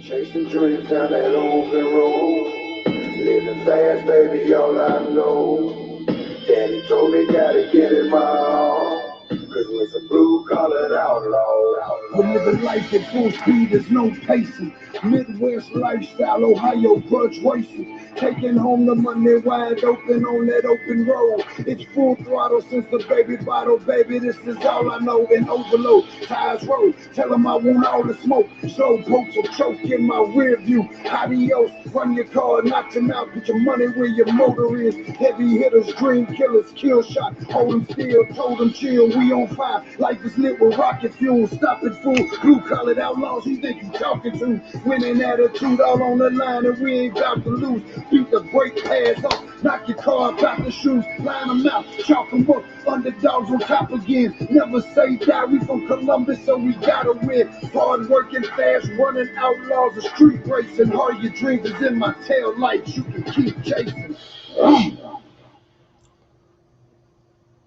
Chasing dreams down that open road. Living fast, baby, all I know. Daddy told me gotta get it wrong. Cause we're some blue-collar outlaws. We're living life at full speed, there's no pacing. Midwest lifestyle, Ohio grudge racing. Taking home the money wide open on that open road. It's full throttle since the baby bottle, baby. This is all I know. And overload, tires roll. Tell them I want all the smoke. Slow pokes will choke in my rear view. Adios, run your car, knock them out. Put your money where your motor is. Heavy hitters, dream killers, kill shot. Hold them still, told them chill. We on fire. Life is lit with rocket fuel. Stop it, fool. Blue-collared outlaws, who think you talking to? Winning attitude all on the line, and we ain't about to lose. Beat the brake pads off, knock your car about the shoes, line them out, chalk them up, underdogs on top again. Never say die, we from Columbus, so we gotta win. Hard working, fast running outlaws, a street racing. All your dreams is in my tail lights, you can keep chasing.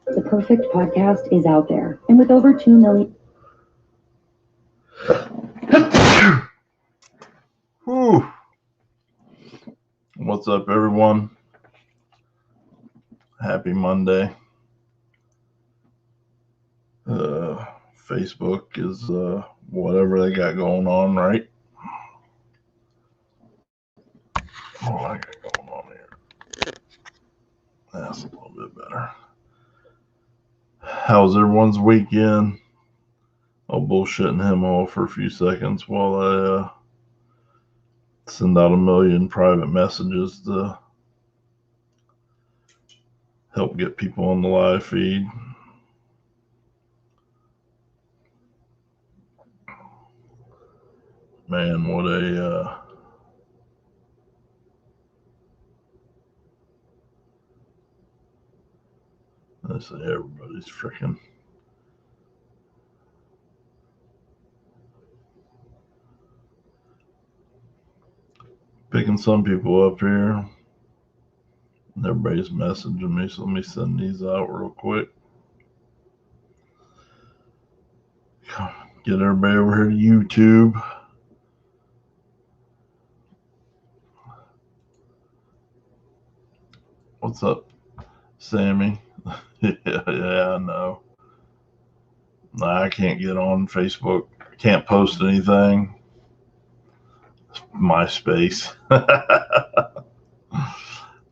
The perfect podcast is out there, and with over 2 million. Whew. What's up, everyone? Happy Monday. Facebook is whatever they got going on, right? What I got going on here? That's a little bit better. How's everyone's weekend? I'll bullshitting him off for a few seconds while I send out a million private messages to help get people on the live feed. Man, what a I say everybody's freaking picking some people up here. Everybody's messaging me, so let me send these out real quick. Get everybody over here to YouTube. What's up, Sammy? yeah, I know. I can't get on Facebook. Can't post anything. It's MySpace.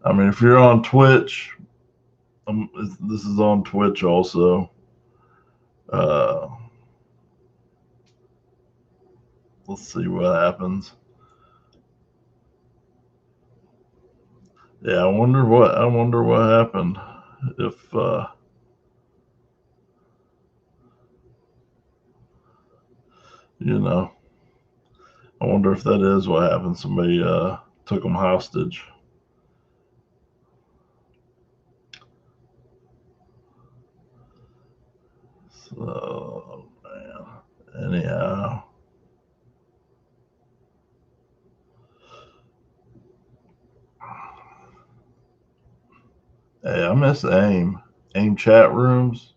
I mean, if you're on Twitch, this is on Twitch also. Let's see what happens. Yeah, I wonder what happened if you know. I wonder if that is what happened. Somebody took them hostage. So, man. Anyhow. Hey, I miss AIM. AIM chat rooms.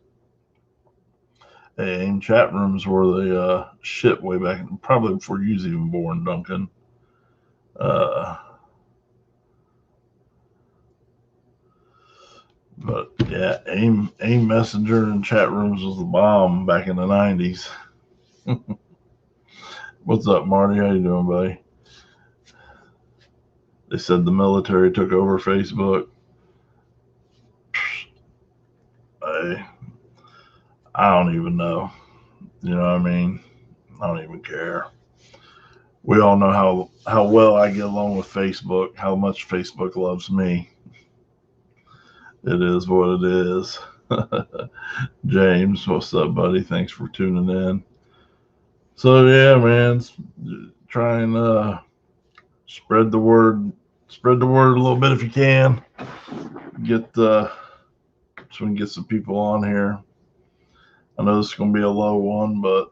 Hey, AIM chat rooms were the shit way back, probably before you was even born, Duncan. But yeah, AIM Messenger and chat rooms was the bomb back in the 90s. What's up, Marty? How you doing, buddy? They said the military took over Facebook. I don't even know. You know what I mean? I don't even care. We all know how well I get along with Facebook, how much Facebook loves me. It is what it is. James, what's up, buddy? Thanks for tuning in. So yeah, man, try and spread the word a little bit if you can. Get so we can get some people on here. I know this is gonna be a low one, but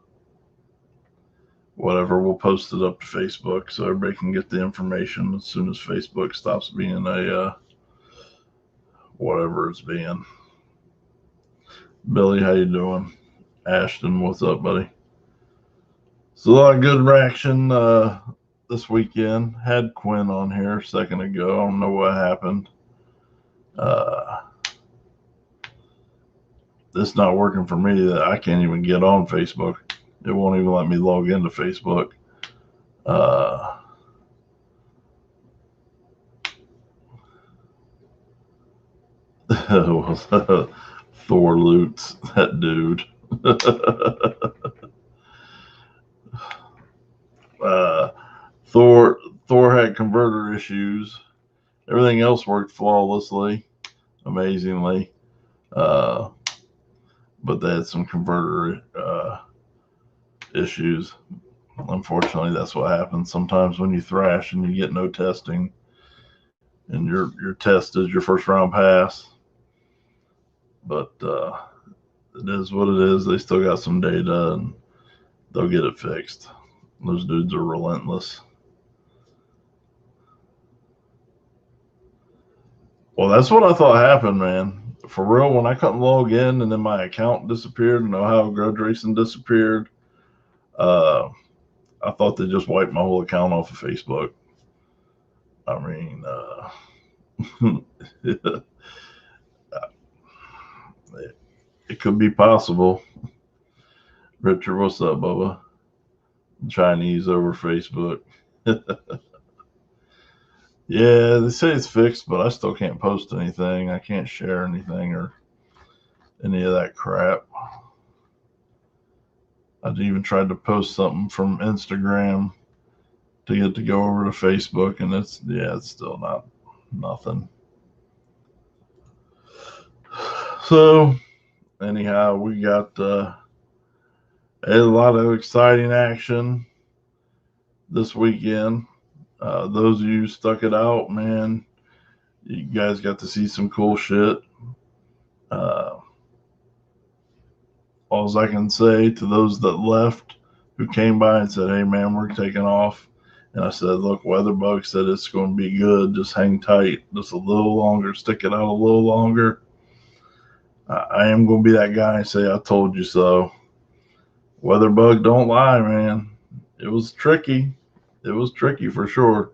whatever, we'll post it up to Facebook so everybody can get the information as soon as Facebook stops being a whatever it's being. Billy, how you doing? Ashton, what's up, buddy? So a lot of good reaction. this weekend. Had Quinn on here a second ago. I don't know what happened. It's not working for me. That I can't even get on Facebook. It won't even let me log into Facebook. Thor Lutz, that dude. Thor had converter issues. Everything else worked flawlessly, amazingly. But they had some converter issues. Unfortunately, that's what happens sometimes when you thrash and you get no testing, and your test is your first round pass. But it is what it is. They still got some data, and they'll get it fixed. Those dudes are relentless. Well, that's what I thought happened, man. For real, when I couldn't log in and then my account disappeared and Ohio Grudge Racing disappeared, I thought they just wiped my whole account off of Facebook. I mean, it could be possible. Richard, what's up, Bubba? Chinese over Facebook. Yeah, they say it's fixed, but I still can't post anything. I can't share anything or any of that crap. I even tried to post something from Instagram to get to go over to Facebook, and it's still nothing. So anyhow, we got a lot of exciting action this weekend. Those of you who stuck it out, man, you guys got to see some cool shit. All I can say to those that left who came by and said, hey, man, we're taking off. And I said, look, Weatherbug said it's going to be good. Just hang tight. Just a little longer. Stick it out a little longer. I am going to be that guy and say, I told you so. Weatherbug don't lie, man. It was tricky. It was tricky for sure.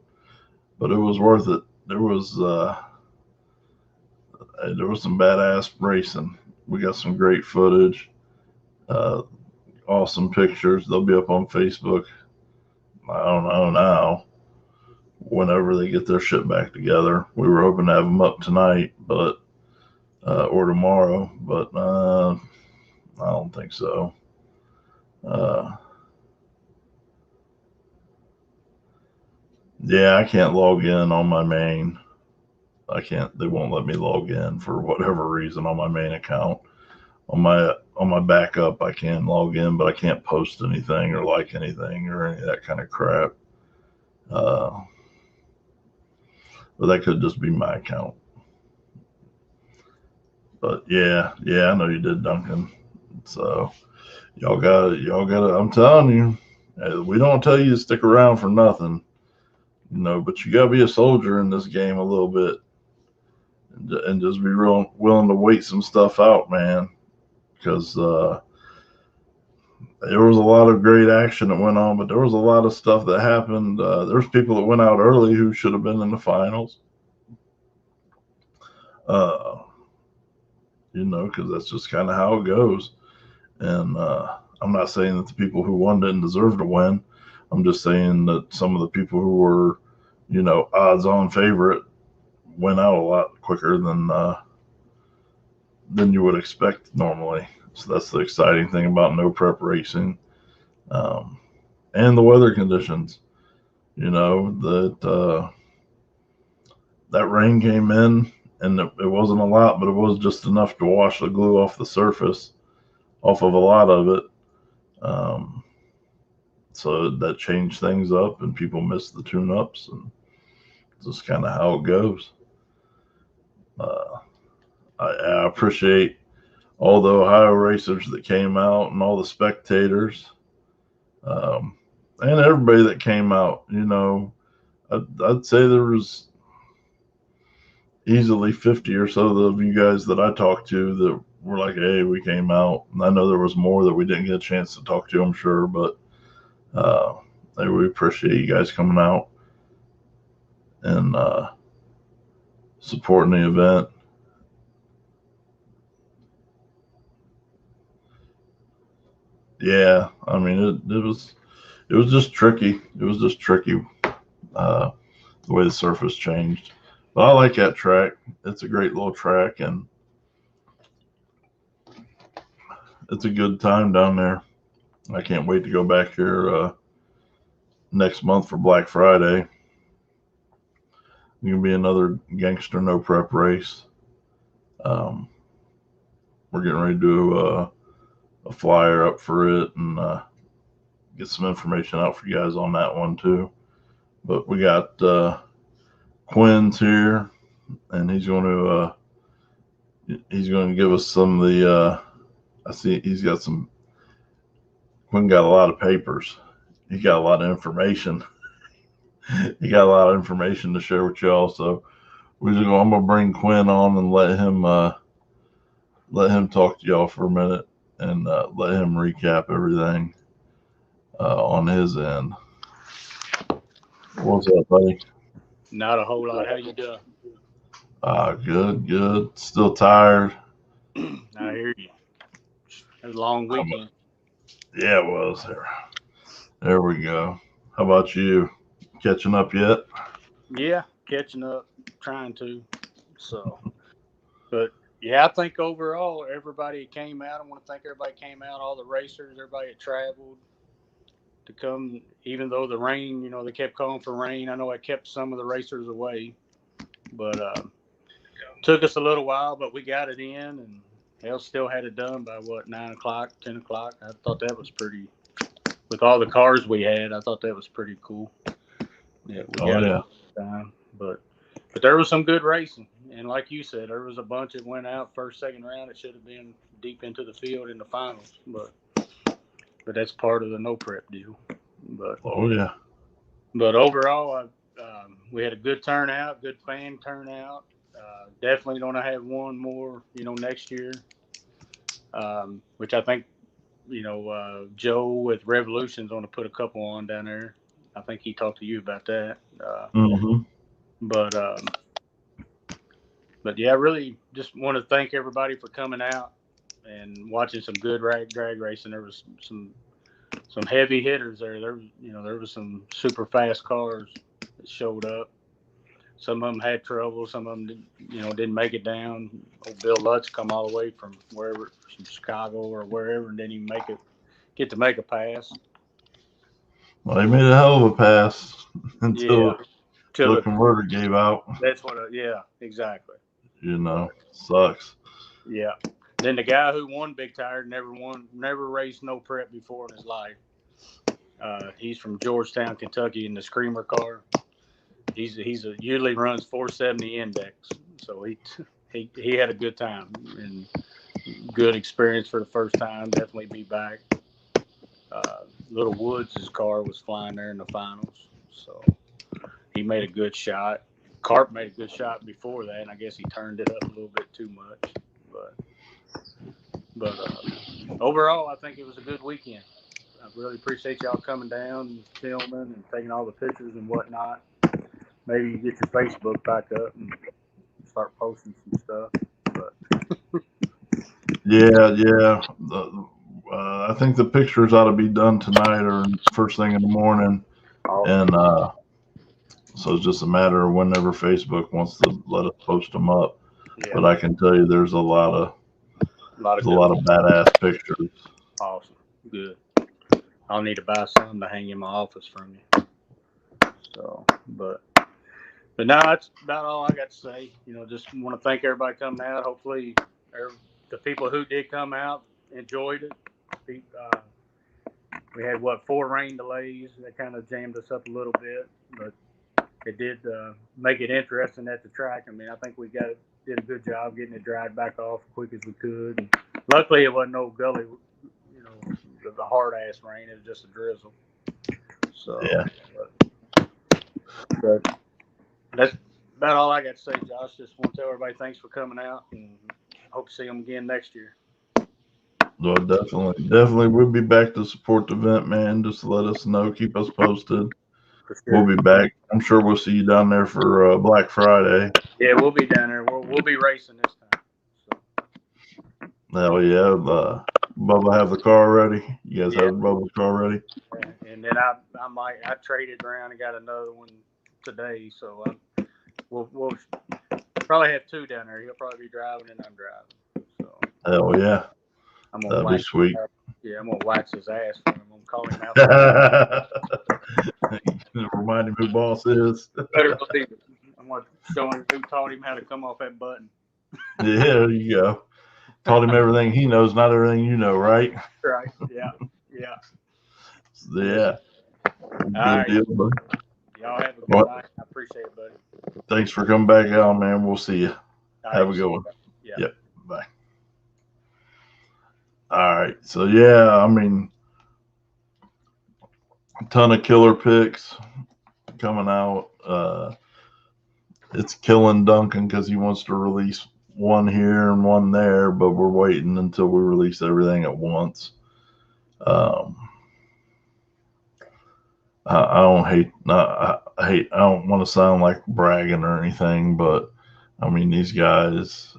But it was worth it. There was some badass racing. We got some great footage. Awesome pictures. They'll be up on Facebook. I don't know now. Whenever they get their shit back together, we were hoping to have them up tonight, but or tomorrow, but I don't think so. Yeah, I can't log in on my main. I can't. They won't let me log in for whatever reason on my main account. On my backup, I can log in, but I can't post anything or like anything or any of that kind of crap. But that could just be my account. But yeah, I know you did, Duncan. So y'all got it. I'm telling you, we don't tell you to stick around for nothing, but you gotta be a soldier in this game a little bit, and just be real willing to wait some stuff out, man. Because there was a lot of great action that went on, but there was a lot of stuff that happened. There's people that went out early who should have been in the finals. Because that's just kind of how it goes. And I'm not saying that the people who won didn't deserve to win. I'm just saying that some of the people who were, odds-on favorite went out a lot quicker than you would expect normally. So that's the exciting thing about no prep racing, and the weather conditions. That rain came in, and it wasn't a lot, but it was just enough to wash the glue off the surface, off of a lot of it. So that changed things up, and people missed the tune-ups, and just kind of how it goes. I appreciate all the Ohio racers that came out and all the spectators, and everybody that came out. I'd say there was easily 50 or so of you guys that I talked to that were like, hey, we came out. And I know there was more that we didn't get a chance to talk to, I'm sure, but we appreciate you guys coming out and supporting the event. Yeah, I mean it was just tricky. It was just tricky the way the surface changed. But I like that track. It's a great little track, and it's a good time down there. I can't wait to go back here next month for Black Friday. It's gonna be another gangster no prep race. We're getting ready to do a flyer up for it and get some information out for you guys on that one too. But we got Quinn's here, and he's going to give us some of the. I see he's got some. Quinn got a lot of papers. He got a lot of information. He got a lot of information to share with y'all. So I'm gonna bring Quinn on and let him talk to y'all for a minute and let him recap everything on his end. What's up, buddy? Not a whole lot. How you doing? Good. Still tired. I hear you. It was a long weekend. Yeah, it was. There we go. How about you? Catching up yet? Yeah, catching up, trying to. So, but yeah, I think overall everybody came out. I want to thank everybody came out, all the racers, everybody that traveled to come, even though the rain, they kept calling for rain. I know it kept some of the racers away, but took us a little while, but we got it in, and hell, still had it done by 9 o'clock, 10 o'clock. I thought that was pretty, with all the cars we had, I thought that was pretty cool. Yeah, we got it time, but there was some good racing, and like you said, there was a bunch that went out first, second round. It should have been deep into the field in the finals, but that's part of the no prep deal. But but overall, we had a good turnout, good fan turnout. Definitely going to have one more, next year, which I think, Joe with Revolution's going to put a couple on down there. I think he talked to you about that. But yeah, I really just want to thank everybody for coming out and watching some good drag racing. There was some heavy hitters there. There was some super fast cars that showed up. Some of them had trouble. Some of them, didn't make it down. Old Bill Lutz come all the way from wherever, from Chicago or wherever, and didn't even get to make a pass. Well, they made a hell of a pass until the converter gave out. That's what. Yeah, exactly. Sucks. Yeah. Then the guy who won Big Tire never raced no prep before in his life. He's from Georgetown, Kentucky, in the Screamer car. He's usually runs 470 index, so he had a good time and good experience for the first time. Definitely be back. Little Woods' car was flying there in the finals, so he made a good shot. Carp made a good shot before that, and I guess he turned it up a little bit too much. But overall, I think it was a good weekend. I really appreciate y'all coming down and filming and taking all the pictures and whatnot. Maybe you get your Facebook back up and start posting some stuff. But yeah. I think the pictures ought to be done tonight or first thing in the morning, and so it's just a matter of whenever Facebook wants to let us post them up. Yeah. But I can tell you, there's a lot of badass pictures. Awesome, good. I'll need to buy some to hang in my office from you. So, but no, that's about all I got to say. Just want to thank everybody coming out. Hopefully, the people who did come out enjoyed it. We had 4 rain delays that kind of jammed us up a little bit, but it did make it interesting at the track. I mean, I think we did a good job getting it dried back off as quick as we could. And luckily, it wasn't no gully, the hard ass rain. It was just a drizzle. So yeah. But that's about all I got to say, Josh. Just want to tell everybody thanks for coming out, and hope to see them again next year. Well, definitely, we'll be back to support the event, man. Just let us know, keep us posted. For We'll sure. be back. I'm sure we'll see you down there for Black Friday. Yeah, we'll be down there. We'll be racing this time. So. Hell yeah. Bubba have the car ready. You guys Yeah. have Bubba's car ready? And then I traded around and got another one today, so we'll probably have two down there. He'll probably be driving and I'm driving. So Hell yeah. I'm gonna That'd be sweet. Yeah, I'm gonna wax his ass for him. I'm gonna call him out. Remind him who boss is. Better believe it. I'm gonna show him who taught him how to come off that button. Yeah, there you go. Taught him everything he knows, not everything you know, right? Right. Yeah. Yeah. Yeah. All Good right. deal, buddy. Y'all have a good night. I appreciate it, buddy. Thanks for coming back out, man. We'll see you. Have a good one. Yeah. Yep. Bye. All right. So yeah, I mean, a ton of killer picks coming out. It's killing Duncan because he wants to release one here and one there, but we're waiting until we release everything at once. I don't hate. I don't want to sound like bragging or anything, but I mean these guys.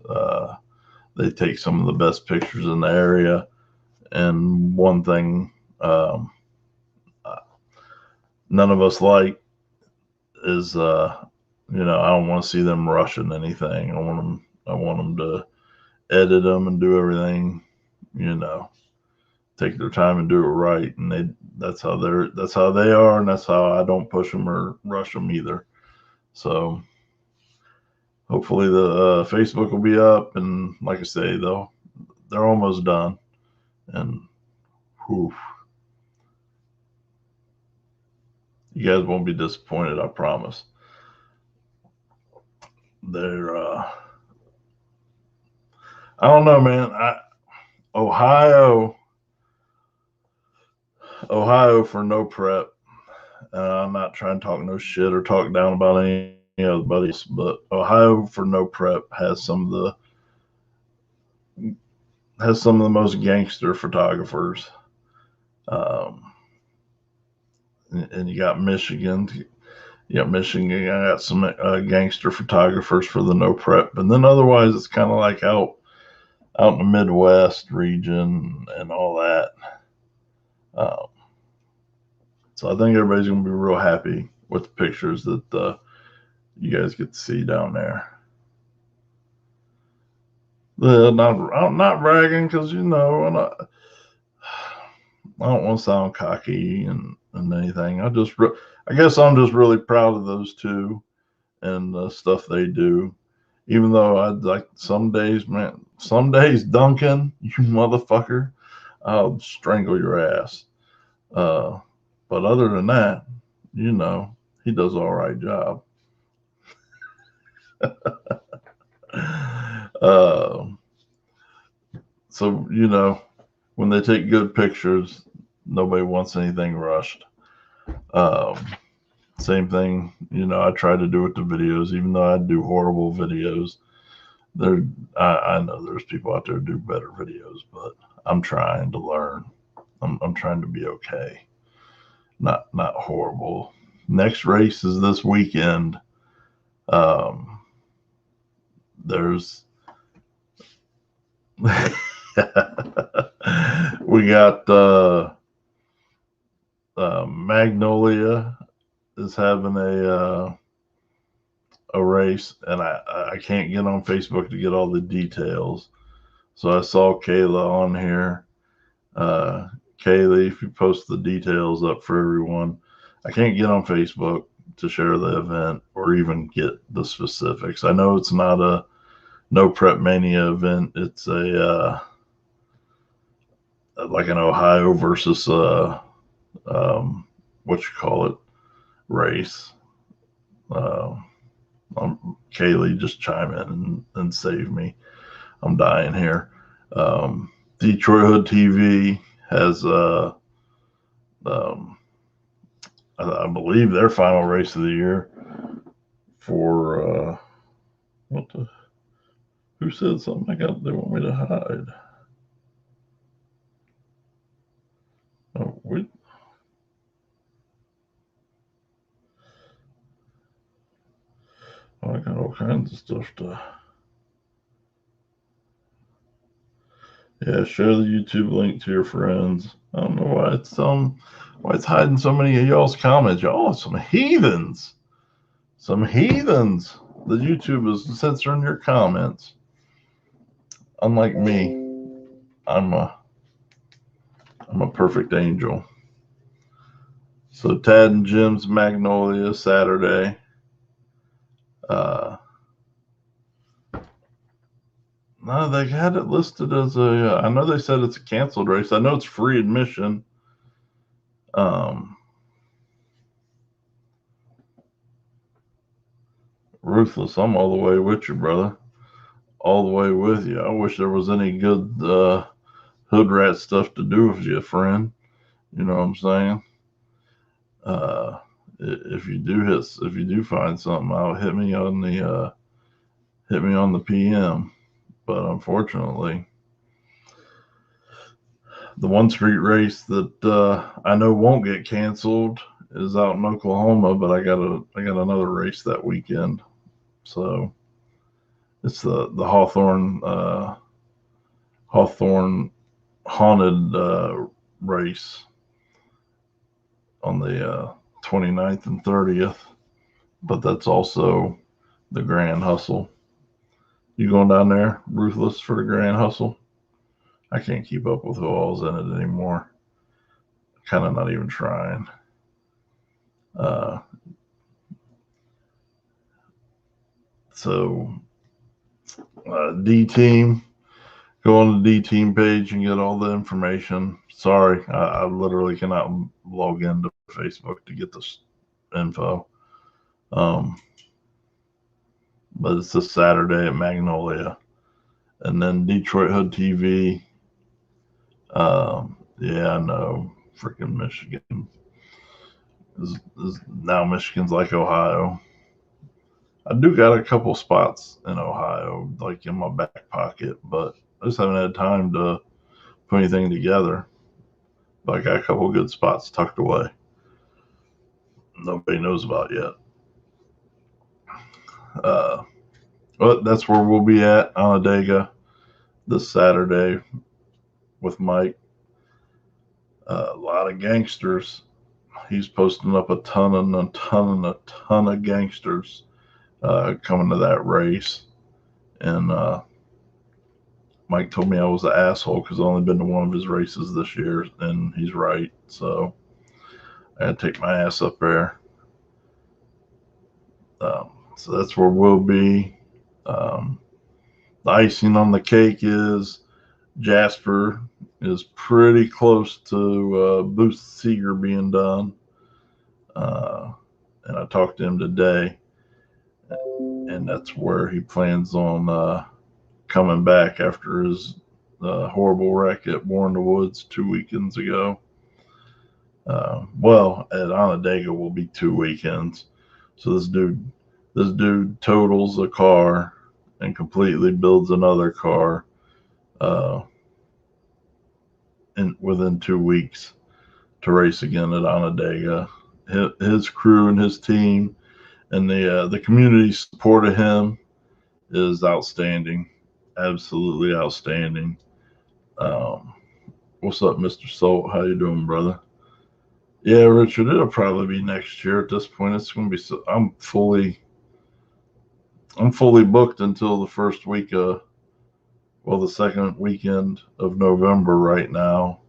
They take some of the best pictures in the area, and one thing none of us like is I don't want to see them rushing anything. I want them to edit them and do everything, take their time and do it right. And that's how they are, and that's how I don't push them or rush them either. So hopefully the Facebook will be up, and like I say, they're almost done, and whew, you guys won't be disappointed, I promise. They're I don't know, man. Ohio for no prep. I'm not trying to talk no shit or talk down about any other buddies, but Ohio for no prep has some of the most gangster photographers. And you got Michigan. I got some gangster photographers for the no prep, and then otherwise it's kind of like out in the Midwest region and all that. So I think everybody's gonna be real happy with the pictures that you guys get to see down there. I'm not bragging because I don't want to sound cocky and anything. I guess I'm just really proud of those two and the stuff they do. Even though I'd like some days, Duncan, you motherfucker, I'll strangle your ass. But other than that, he does all right job. So when they take good pictures, nobody wants anything rushed. Same thing, I try to do with the videos, even though I do horrible videos. I know there's people out there who do better videos, but I'm trying to learn. I'm trying to be okay, not horrible. Next race is this weekend. There's we got Magnolia is having a race, and I can't get on Facebook to get all the details. So I saw Kayla on here. Kaylee, if you post the details up for everyone. I can't get on Facebook to share the event or even get the specifics. I know it's not a no prep mania event. It's a like an Ohio versus race. Kaylee, just chime in and save me. I'm dying here. DetroitHood TV has I believe their final race of the year for who said something? They want me to hide. I got all kinds of stuff to. Yeah, share the YouTube link to your friends. I don't know why it's hiding so many of y'all's comments. Y'all are some heathens. Some heathens. The YouTube is censoring your comments. Unlike me, I'm a perfect angel. So Tad and Jim's Magnolia Saturday. No, they had it listed as a. I know they said it's a canceled race. I know it's free admission. Ruthless, I'm all the way with you, brother. All the way with you. I wish there was any good hood rat stuff to do with you, friend. You know what I'm saying? If you do find something out, hit me on the PM. But unfortunately, the one street race that I know won't get canceled is out in Oklahoma, but I got another race that weekend. So it's the Hawthorne haunted race on the 29th and 30th, but that's also the Grand Hustle. You going down there, Ruthless, for the Grand Hustle? I can't keep up with who all's in it anymore. Kind of not even trying. So D Team, go on the D Team page and get all the information. Sorry, I literally cannot log into Facebook to get this info. But it's this Saturday at Magnolia. And then DetroitHood TV. Yeah, I know. Freaking Michigan is now Michigan's like Ohio. I do got a couple spots in Ohio, like in my back pocket, but I just haven't had time to put anything together. But I got a couple good spots tucked away. Nobody knows about yet. But that's where we'll be at Onondaga this Saturday with Mike. A lot of gangsters. He's posting up a ton of gangsters coming to that race. And Mike told me I was an asshole because I've only been to one of his races this year, and he's right. So I had to take my ass up there. So that's where we'll be. The icing on the cake is Jasper is pretty close to Boost Seeger being done. And I talked to him today, and that's where he plans on coming back after his horrible wreck at War in the Woods 2 weekends ago. Well, at Onondaga will be 2 weekends. So this dude totals a car and completely builds another car within 2 weeks to race again at Onondaga. His crew and his team and the community support of him is outstanding, absolutely outstanding. What's up, Mr. Salt? How you doing, brother? Yeah, Richard, it'll probably be next year at this point. It's going to be I'm fully booked until the first week the second weekend of November right now,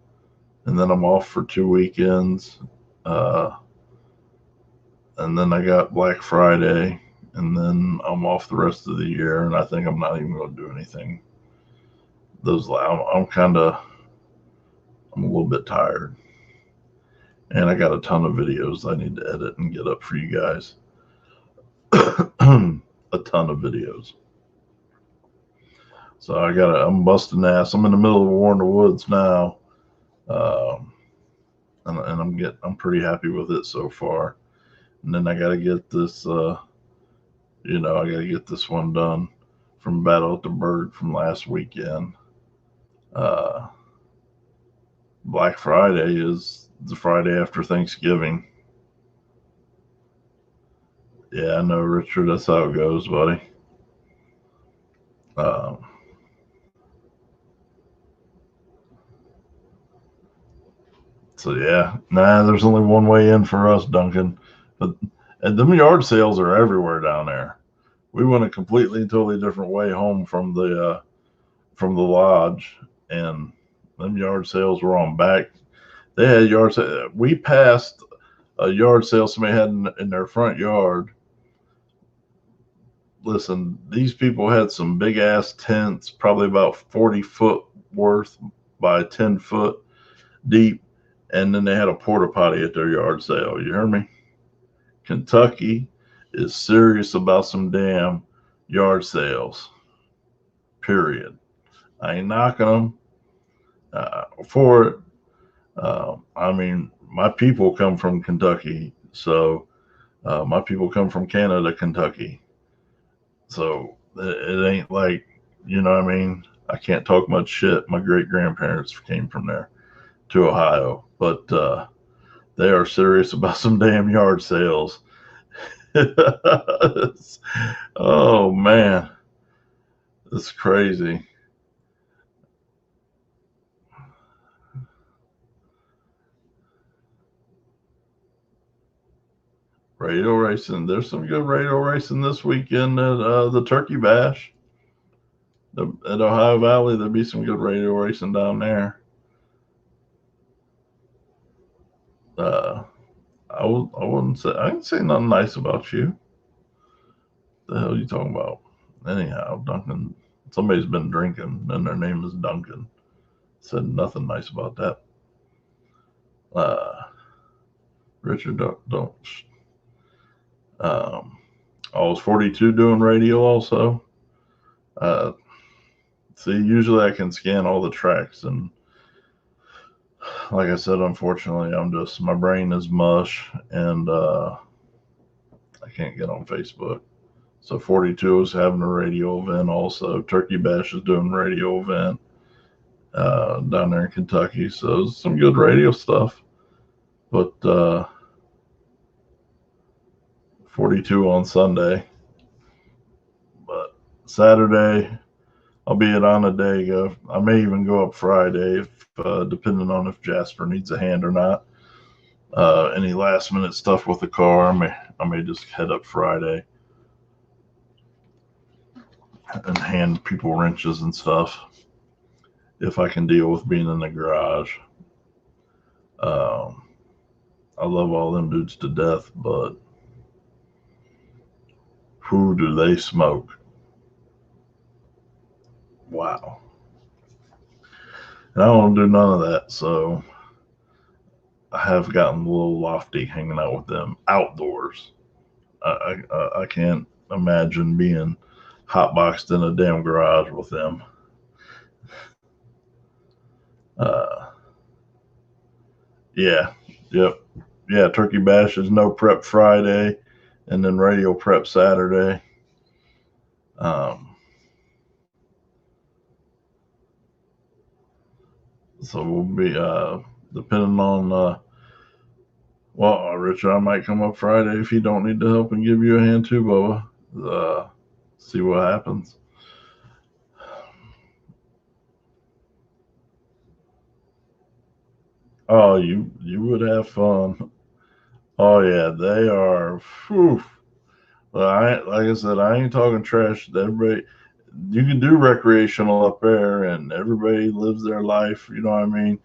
and then I'm off for 2 weekends, and then I got Black Friday, and then I'm off the rest of the year, and I think I'm not even going to do anything. I'm a little bit tired, and I got a ton of videos I need to edit and get up for you guys. A ton of videos. So I'm busting ass. I'm in the middle of War in the Woods now. And I'm pretty happy with it so far. And then I got to get this, I got to get this one done from Battle at the Burg from last weekend. Black Friday is the Friday after Thanksgiving. Yeah, I know, Richard. That's how it goes, buddy. Um, so yeah, there's only one way in for us, Duncan. But and them yard sales are everywhere down there. We went a completely and totally different way home from the lodge, and them yard sales were on back. They had yard sale. We passed a yard sale somebody had in their front yard. Listen, these people had some big ass tents, probably about 40 foot worth by 10 foot deep, and then they had a porta potty at their yard sale. You hear me? Kentucky is serious about some damn yard sales. Period. I ain't knocking them for it. I mean, my people come from Kentucky, so my people come from Canada, Kentucky. So it ain't like, you know what I mean? I can't talk much shit. My great grandparents came from there to Ohio, but they are serious about some damn yard sales. Oh man, it's crazy. Radio racing. There's some good radio racing this weekend at the Turkey Bash. At Ohio Valley, there'll be some good radio racing down there. Uh, I wouldn't say I didn't say nothing nice about you. The hell are you talking about? Anyhow, Duncan, somebody's been drinking and their name is Duncan. Said nothing nice about that. Richard, don't. I was 42 doing radio also. Uh, see, usually I can scan all the tracks, and like I said, unfortunately, my brain is mush, and I can't get on Facebook. So 42 is having a radio event also. Turkey Bash is doing a radio event down there in Kentucky. So it's some good radio stuff. But 42 on Sunday. But Saturday, I'll be at Onondaga. I may even go up Friday, depending on if Jasper needs a hand or not. Any last minute stuff with the car, I may just head up Friday and hand people wrenches and stuff if I can deal with being in the garage. I love all them dudes to death, but who do they smoke? Wow. And I don't do none of that, so I have gotten a little lofty hanging out with them outdoors. I can't imagine being hotboxed in a damn garage with them. Uh, yeah, yep, yeah. Turkey Bash is no prep Friday, and then radio prep Saturday. So we'll be depending on well, Richard, I might come up Friday if you don't need the help and give you a hand too, Bubba. See what happens. Oh, you would have fun. Oh yeah, they are. Whew. Well, like I said, I ain't talking trash. Everybody, you can do recreational up there, and everybody lives their life. You know what I mean?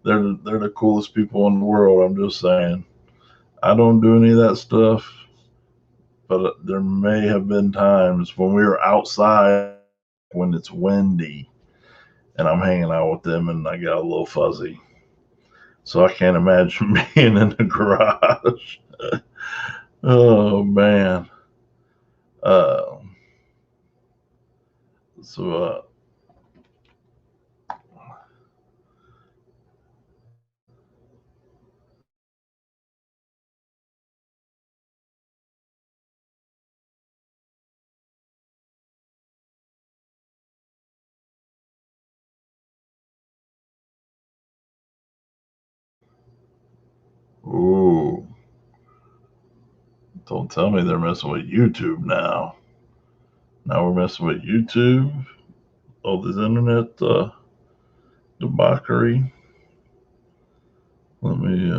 They're the coolest people in the world. I'm just saying. I don't do any of that stuff, but there may have been times when we were outside when it's windy, and I'm hanging out with them, and I got a little fuzzy. So I can't imagine being in the garage. Oh man. Uh, so ooh, Don't tell me they're messing with YouTube now. Now we're messing with YouTube. All this internet debauchery. Let me,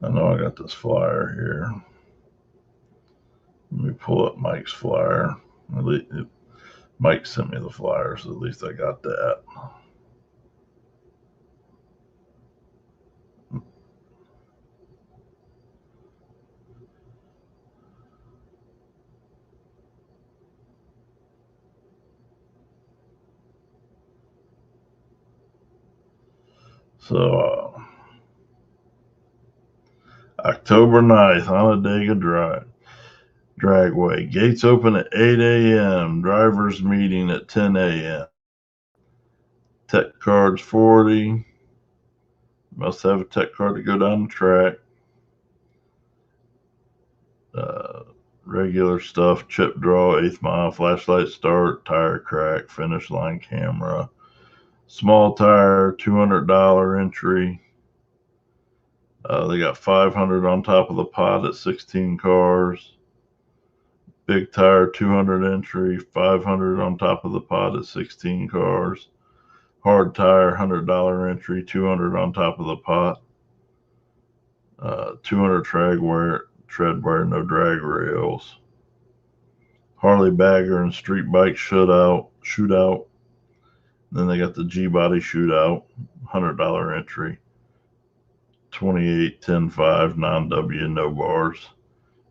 I know I got this flyer here. Let me pull up Mike's flyer. Mike sent me the flyer, so at least I got that. So, October 9th, Onondaga Dragway. Gates open at 8 a.m. Drivers meeting at 10 a.m. Tech cards 40. Must have a tech card to go down the track. Regular stuff, chip draw, 8th mile, flashlight start, tire crack, finish line camera. Small tire, $200 entry. They got 500 on top of the pot at 16 cars. Big tire, 200 entry, 500 on top of the pot at 16 cars. Hard tire, $100 entry, 200 on top of the pot. 200 tread wear, no drag rails. Harley bagger and street bike shootout. Then they got the G-body shootout, $100 entry. 28, 10, 5, non-W, no bars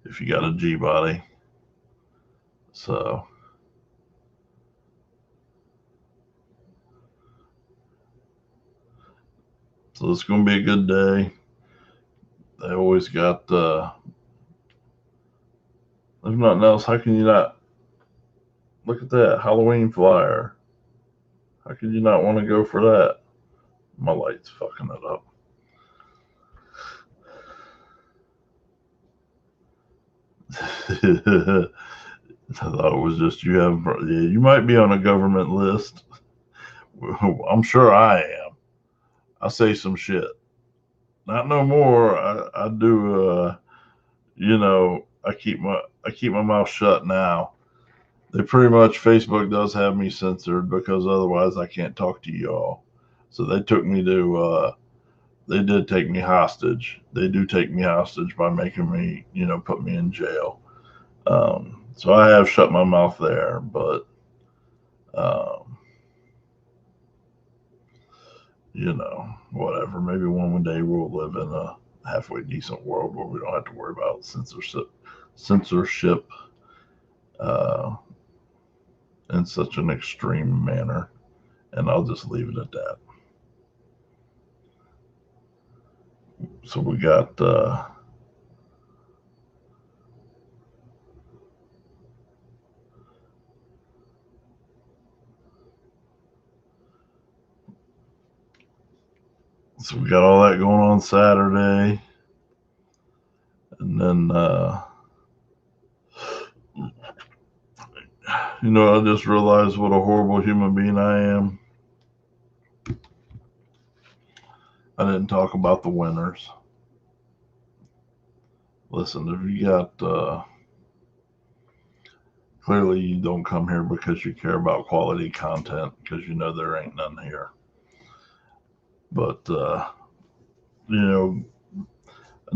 if you got a G-body. So it's going to be a good day. They always got, if nothing else, how can you not look at that Halloween flyer? How could you not want to go for that? My light's fucking it up. I thought it was just you have. Yeah, you might be on a government list. I'm sure I am. I say some shit. Not no more. I do. I keep my mouth shut now. They pretty much, Facebook does have me censored because otherwise I can't talk to y'all. So they took me to. They did take me hostage. They do take me hostage by making me, put me in jail. So I have shut my mouth there, but, whatever. Maybe one day we'll live in a halfway decent world where we don't have to worry about censorship in such an extreme manner. And I'll just leave it at that. So we got, So we got all that going on Saturday. And then, I just realized what a horrible human being I am. I didn't talk about the winners. Listen, if you got, clearly you don't come here because you care about quality content, because there ain't none here. But, I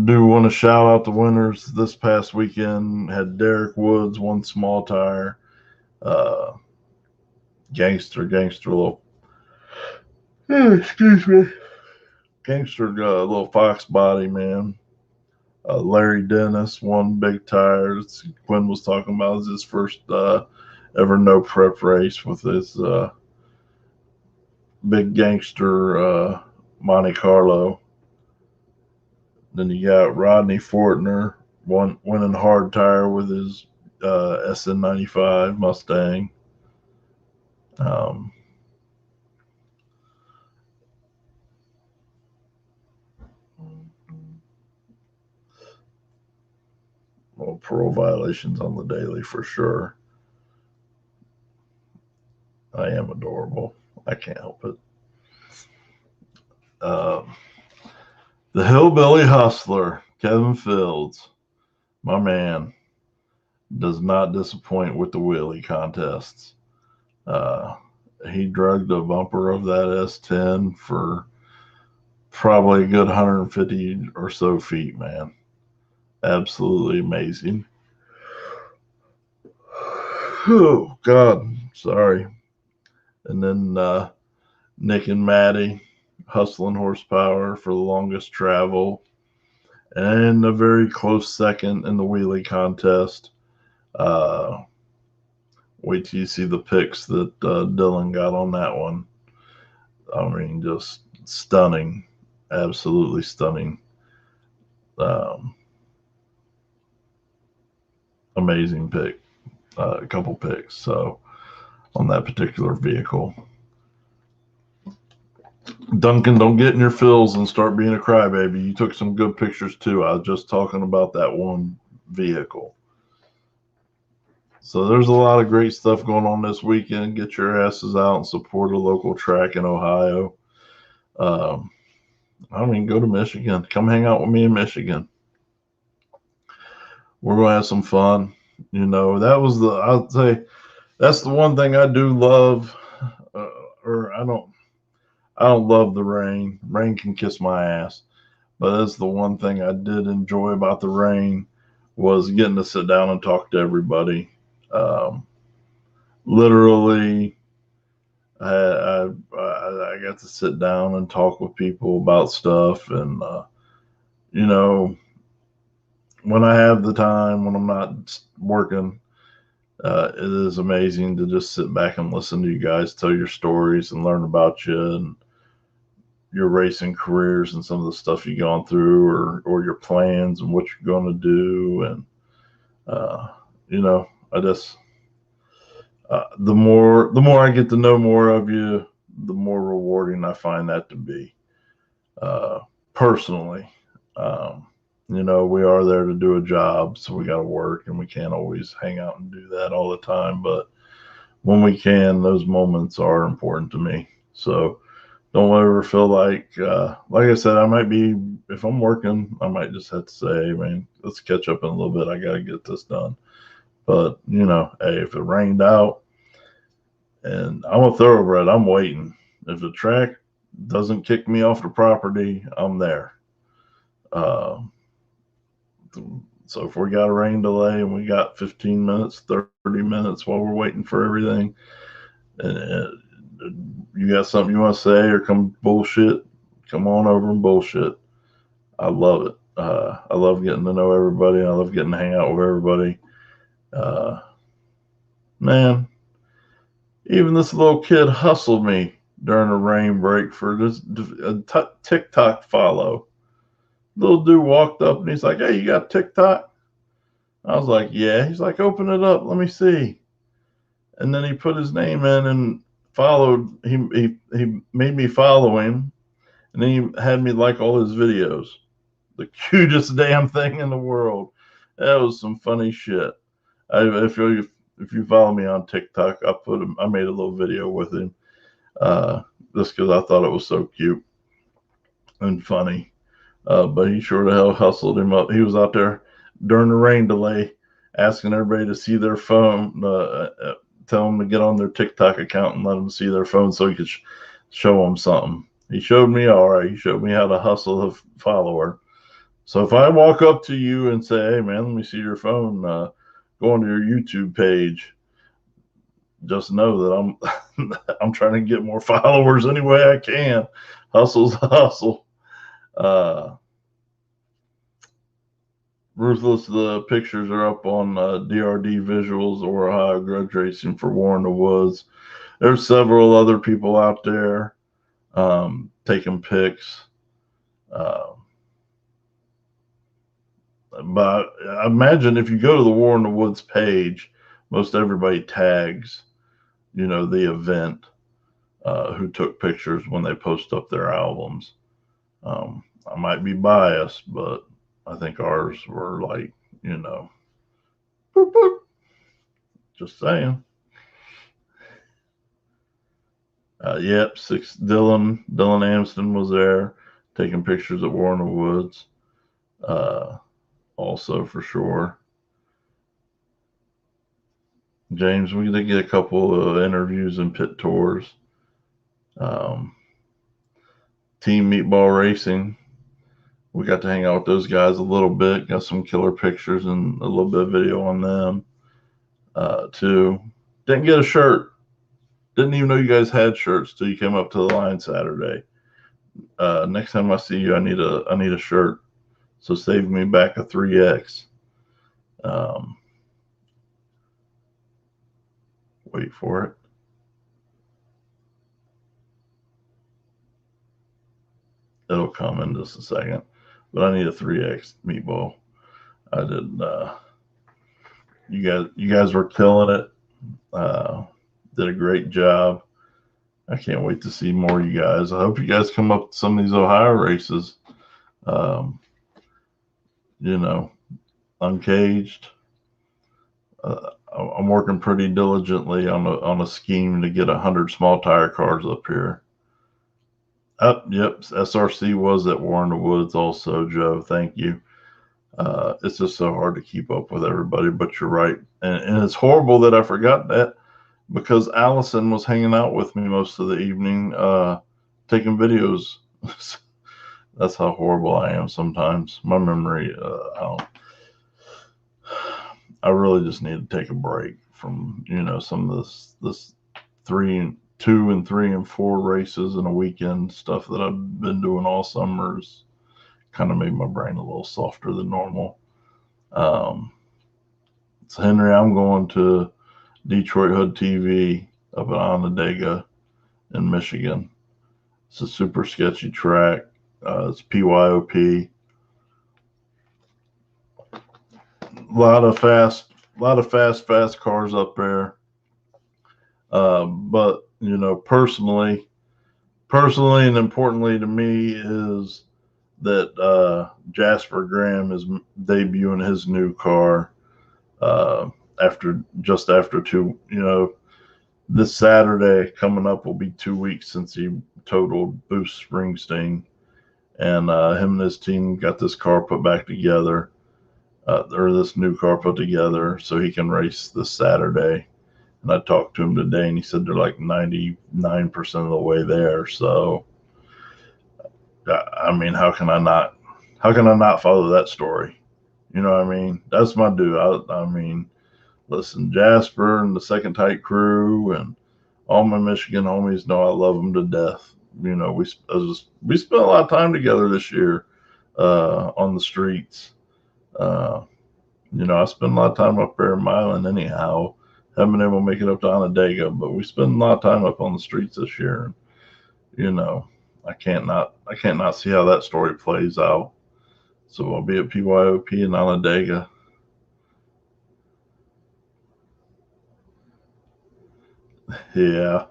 do want to shout out the winners this past weekend. Had Derek Woods, one small tire. Gangster little, excuse me. Gangster little Fox body, man. Larry Dennis, one big tire. Quinn was talking about his first ever no prep race with his big gangster Monte Carlo. Then you got Rodney Fortner, winning hard tire with his SN95 Mustang. Well, parole violations on the daily for sure. I am adorable. I can't help it. The Hillbilly Hustler, Kevin Fields, my man, does not disappoint with the wheelie contests. He dragged the bumper of that S10 for probably a good 150 or so feet, man. Absolutely amazing. Oh, God. Sorry. And then Nick and Maddie, hustling horsepower for the longest travel. And a very close second in the wheelie contest. Wait till you see the pics that Dylan got on that one. I mean, just stunning. Absolutely stunning. Amazing pick. A couple picks. So on that particular vehicle. Duncan, don't get in your fills and start being a crybaby. You took some good pictures too. I was just talking about that one vehicle. So there's a lot of great stuff going on this weekend. Get your asses out and support a local track in Ohio. I mean, go to Michigan. Come hang out with me in Michigan. We're going to have some fun. You know, I'd say that's the one thing I do love, or I don't love the rain. Rain can kiss my ass. But that's the one thing I did enjoy about the rain was getting to sit down and talk to everybody. Literally, I got to sit down and talk with people about stuff. And, you know, when I have the time, when I'm not working, it is amazing to just sit back and listen to you guys tell your stories and learn about you and your racing careers and some of the stuff you've gone through or your plans and what you're going to do. And, you know, I just, the more I get to know more of you, the more rewarding I find that to be, personally. You know, we are there to do a job, so we got to work, and we can't always hang out and do that all the time. But when we can, those moments are important to me. So don't ever feel like I said, I might be, if I'm working, I might just have to say, hey, man, let's catch up in a little bit. I got to get this done. But, you know, hey, if it rained out and I'm a thoroughbred, I'm waiting. If the track doesn't kick me off the property, I'm there. So if we got a rain delay and we got 15 minutes, 30 minutes while we're waiting for everything, and you got something you want to say or come bullshit, come on over and bullshit. I love it. I love getting to know everybody. I love getting to hang out with everybody. Man, even this little kid hustled me during a rain break for this TikTok follow. Little dude walked up and he's like, hey, you got TikTok? I was like, yeah. He's like, open it up. Let me see. And then he put his name in and followed. He made me follow him. And then he had me like all his videos. The cutest damn thing in the world. That was some funny shit. If you follow me on TikTok, I made a little video with him. Just because I thought it was so cute and funny. But he sure the hell hustled him up. He was out there during the rain delay asking everybody to see their phone, tell them to get on their TikTok account and let them see their phone so he could show them something. He showed me all right. He showed me how to hustle a follower. So if I walk up to you and say, hey, man, let me see your phone, go onto your YouTube page, just know that I'm trying to get more followers any way I can. Hustle's a hustle. Ruthless, the pictures are up on DRD Visuals or Ohio Grudge Racing for War in the Woods. There's several other people out there taking pics. But I imagine if you go to the War in the Woods page, most everybody tags, you know, the event, who took pictures when they post up their albums. I might be biased, but I think ours were like, you know, boop, boop. Just saying. Yep, Dylan Amston was there taking pictures at War in the Woods. also for sure. James, we did get a couple of interviews and pit tours. Team Meatball Racing, we got to hang out with those guys a little bit. Got some killer pictures and a little bit of video on them too. Didn't get a shirt. Didn't even know you guys had shirts till you came up to the line Saturday. Next time I see you, I need a shirt. So save me back a 3X. Wait for it. It'll come in just a second. But I need a 3X meatball. I did. You guys were killing it. Did a great job. I can't wait to see more of you guys. I hope you guys come up to some of these Ohio races. You know, uncaged. I'm working pretty diligently on a scheme to get 100 small tire cars up here. Yep, SRC was at War in the Woods also, Joe. Thank you. It's just so hard to keep up with everybody, but you're right. And it's horrible that I forgot that, because Allison was hanging out with me most of the evening, taking videos. That's how horrible I am sometimes. My memory, I really just need to take a break from, some of this 2 and 3 and 4 races in a weekend stuff that I've been doing all summers. Kind of made my brain a little softer than normal. So Henry, I'm going to DetroitHood TV up in Onondaga in Michigan. It's a super sketchy track. It's PYOP. A lot of fast cars up there. But personally and importantly to me is that Jasper Graham is debuting his new car after 2. This Saturday coming up will be 2 weeks since he totaled Boost Springsteen, and him and his team got this car put back together, or this new car put together, so he can race this Saturday. And I talked to him today, and he said they're like 99% of the way there. So, I mean, how can I not follow that story? You know what I mean? That's my dude. I mean, listen, Jasper and the Second Tight crew and all my Michigan homies know I love them to death. We spent a lot of time together this year on the streets. I spend a lot of time up there in Milan anyhow. Haven't been able to make it up to Onondaga, but we spend a lot of time up on the streets this year. And, I can't not see how that story plays out. So I'll be at PYOP in Onondaga. Yeah.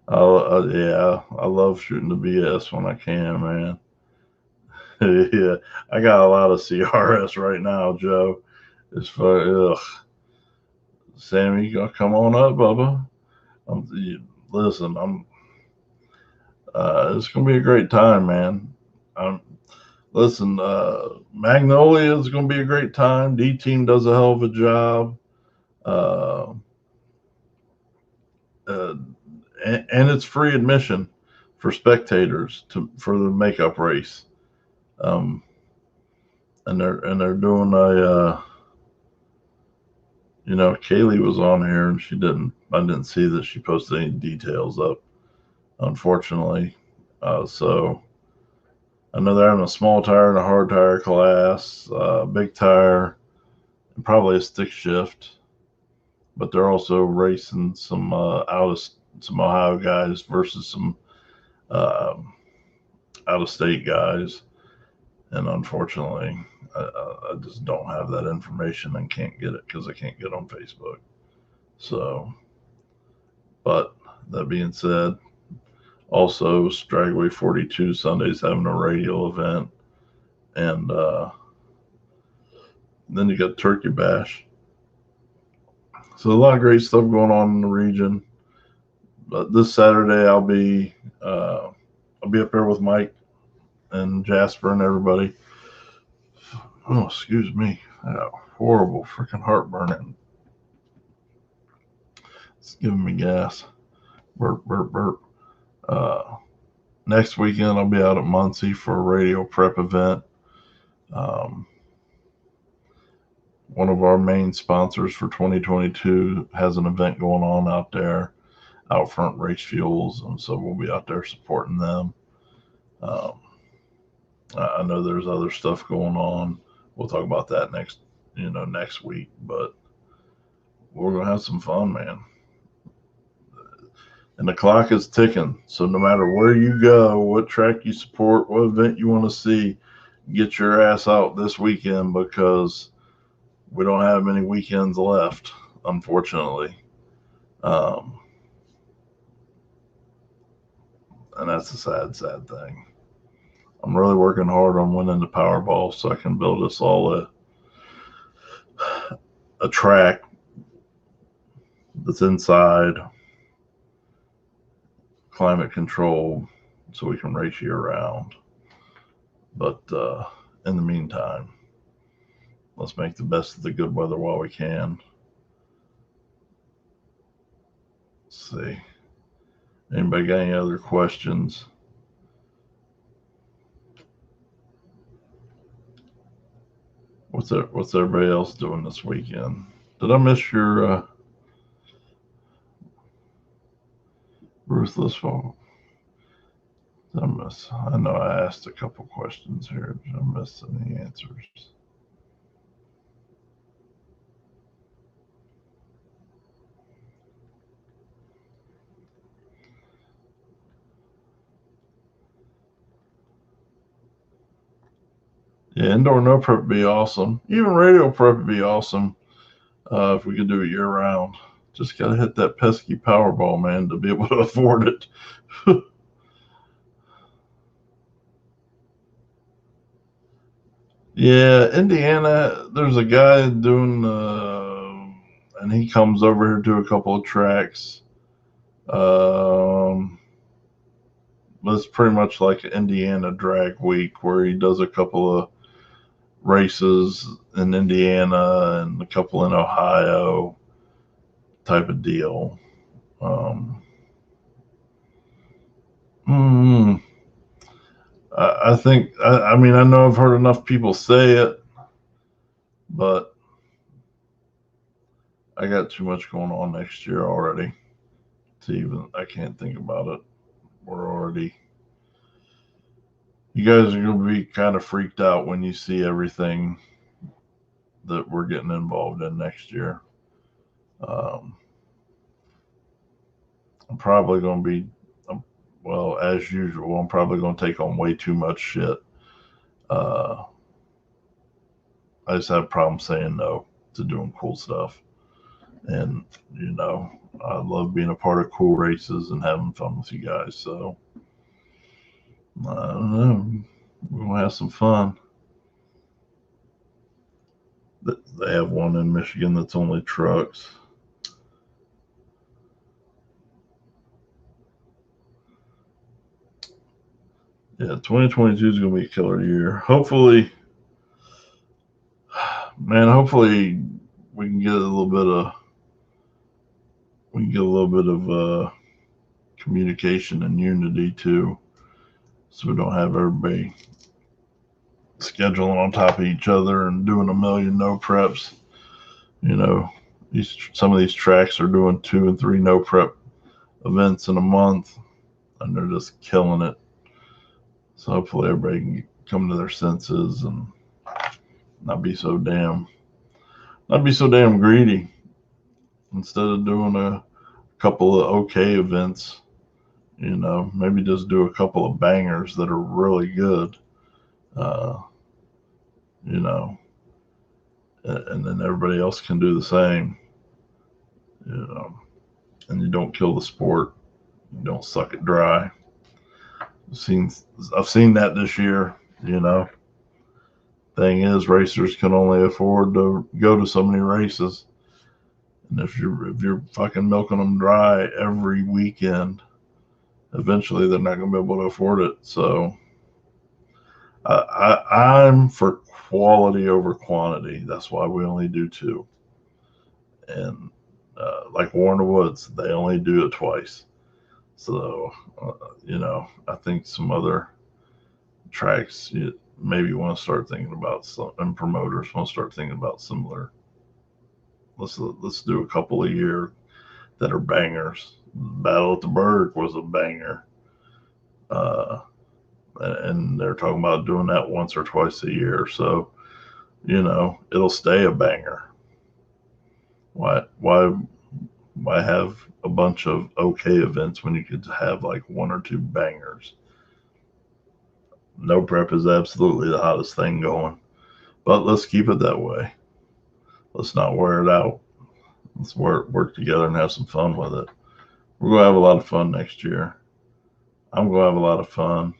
I love shooting the BS when I can, man. Yeah, I got a lot of CRS right now, Joe. It's for Sammy, you gonna come on up, Bubba? Listen, it's gonna be a great time, man. Listen, Magnolia is gonna be a great time. D Team does a hell of a job. And it's free admission for spectators for the makeup race. And they're doing a Kaylee was on here and I didn't see that she posted any details up, unfortunately. So I know they're having a small tire and a hard tire class, big tire, and probably a stick shift. But they're also racing some some Ohio guys versus some out of state guys. And unfortunately, I just don't have that information and can't get it because I can't get on Facebook. So, but that being said, also Stragway 42 Sunday's having a radio event, and then you got Turkey Bash. So a lot of great stuff going on in the region. But this Saturday I'll be up there with Mike and Jasper and everybody. Oh, excuse me. I got horrible freaking heartburn. It's giving me gas. Burp, burp, burp. Next weekend, I'll be out at Muncie for a radio prep event. One of our main sponsors for 2022 has an event going on out there, Outfront Race Fuels, and so we'll be out there supporting them. I know there's other stuff going on. We'll talk about that next week, but we're gonna have some fun, man. And the clock is ticking. So no matter where you go, what track you support, what event you want to see, get your ass out this weekend, because we don't have many weekends left, unfortunately. And that's a sad, sad thing. I'm really working hard on winning the Powerball so I can build us all a track that's inside, climate control, so we can race year round. But in the meantime, let's make the best of the good weather while we can. Let's see. Anybody got any other questions? What's everybody else doing this weekend? Did I miss your Ruthless Fall? Did I miss? I know I asked a couple questions here. Did I miss any answers? Yeah, indoor no prep would be awesome. Even radio prep would be awesome if we could do it year round. Just got to hit that pesky Powerball, man, to be able to afford it. Yeah, Indiana, there's a guy doing, and he comes over here to a couple of tracks. It's pretty much like an Indiana drag week where he does a couple of races in Indiana and a couple in Ohio type of deal. I think, I mean, I know I've heard enough people say it, but I got too much going on next year already to even, I can't think about it. You guys are going to be kind of freaked out when you see everything that we're getting involved in next year. I'm probably going to be, well, as usual, I'm probably going to take on way too much shit. I just have a problem saying no to doing cool stuff. And, I love being a part of cool races and having fun with you guys. So, I don't know. We're going to have some fun. They have one in Michigan that's only trucks. Yeah, 2022 is going to be a killer year. Hopefully, we can get a little bit of communication and unity too, so we don't have everybody scheduling on top of each other and doing a million no preps. Some of these tracks are doing 2 and 3 no prep events in a month, and they're just killing it. So hopefully everybody can come to their senses and not be so damn greedy. Instead of doing a couple of okay events, maybe just do a couple of bangers that are really good, and then everybody else can do the same, and you don't kill the sport. You don't suck it dry. I've seen that this year, Thing is, racers can only afford to go to so many races. And if you're fucking milking them dry every weekend, eventually they're not going to be able to afford it. So I'm for quality over quantity. That's why we only do two. And like Warner Woods, they only do it twice. So, I think some other tracks maybe want to start thinking about some, and promoters want to start thinking about similar. Let's do a couple a year that are bangers. Battle at the Burg was a banger. Uh, and they're talking about doing that once or twice a year. So, it'll stay a banger. Why have a bunch of okay events when you could have like one or two bangers? No prep is absolutely the hottest thing going, but let's keep it that way. Let's not wear it out. Let's work together and have some fun with it. We're gonna have a lot of fun next year. I'm gonna have a lot of fun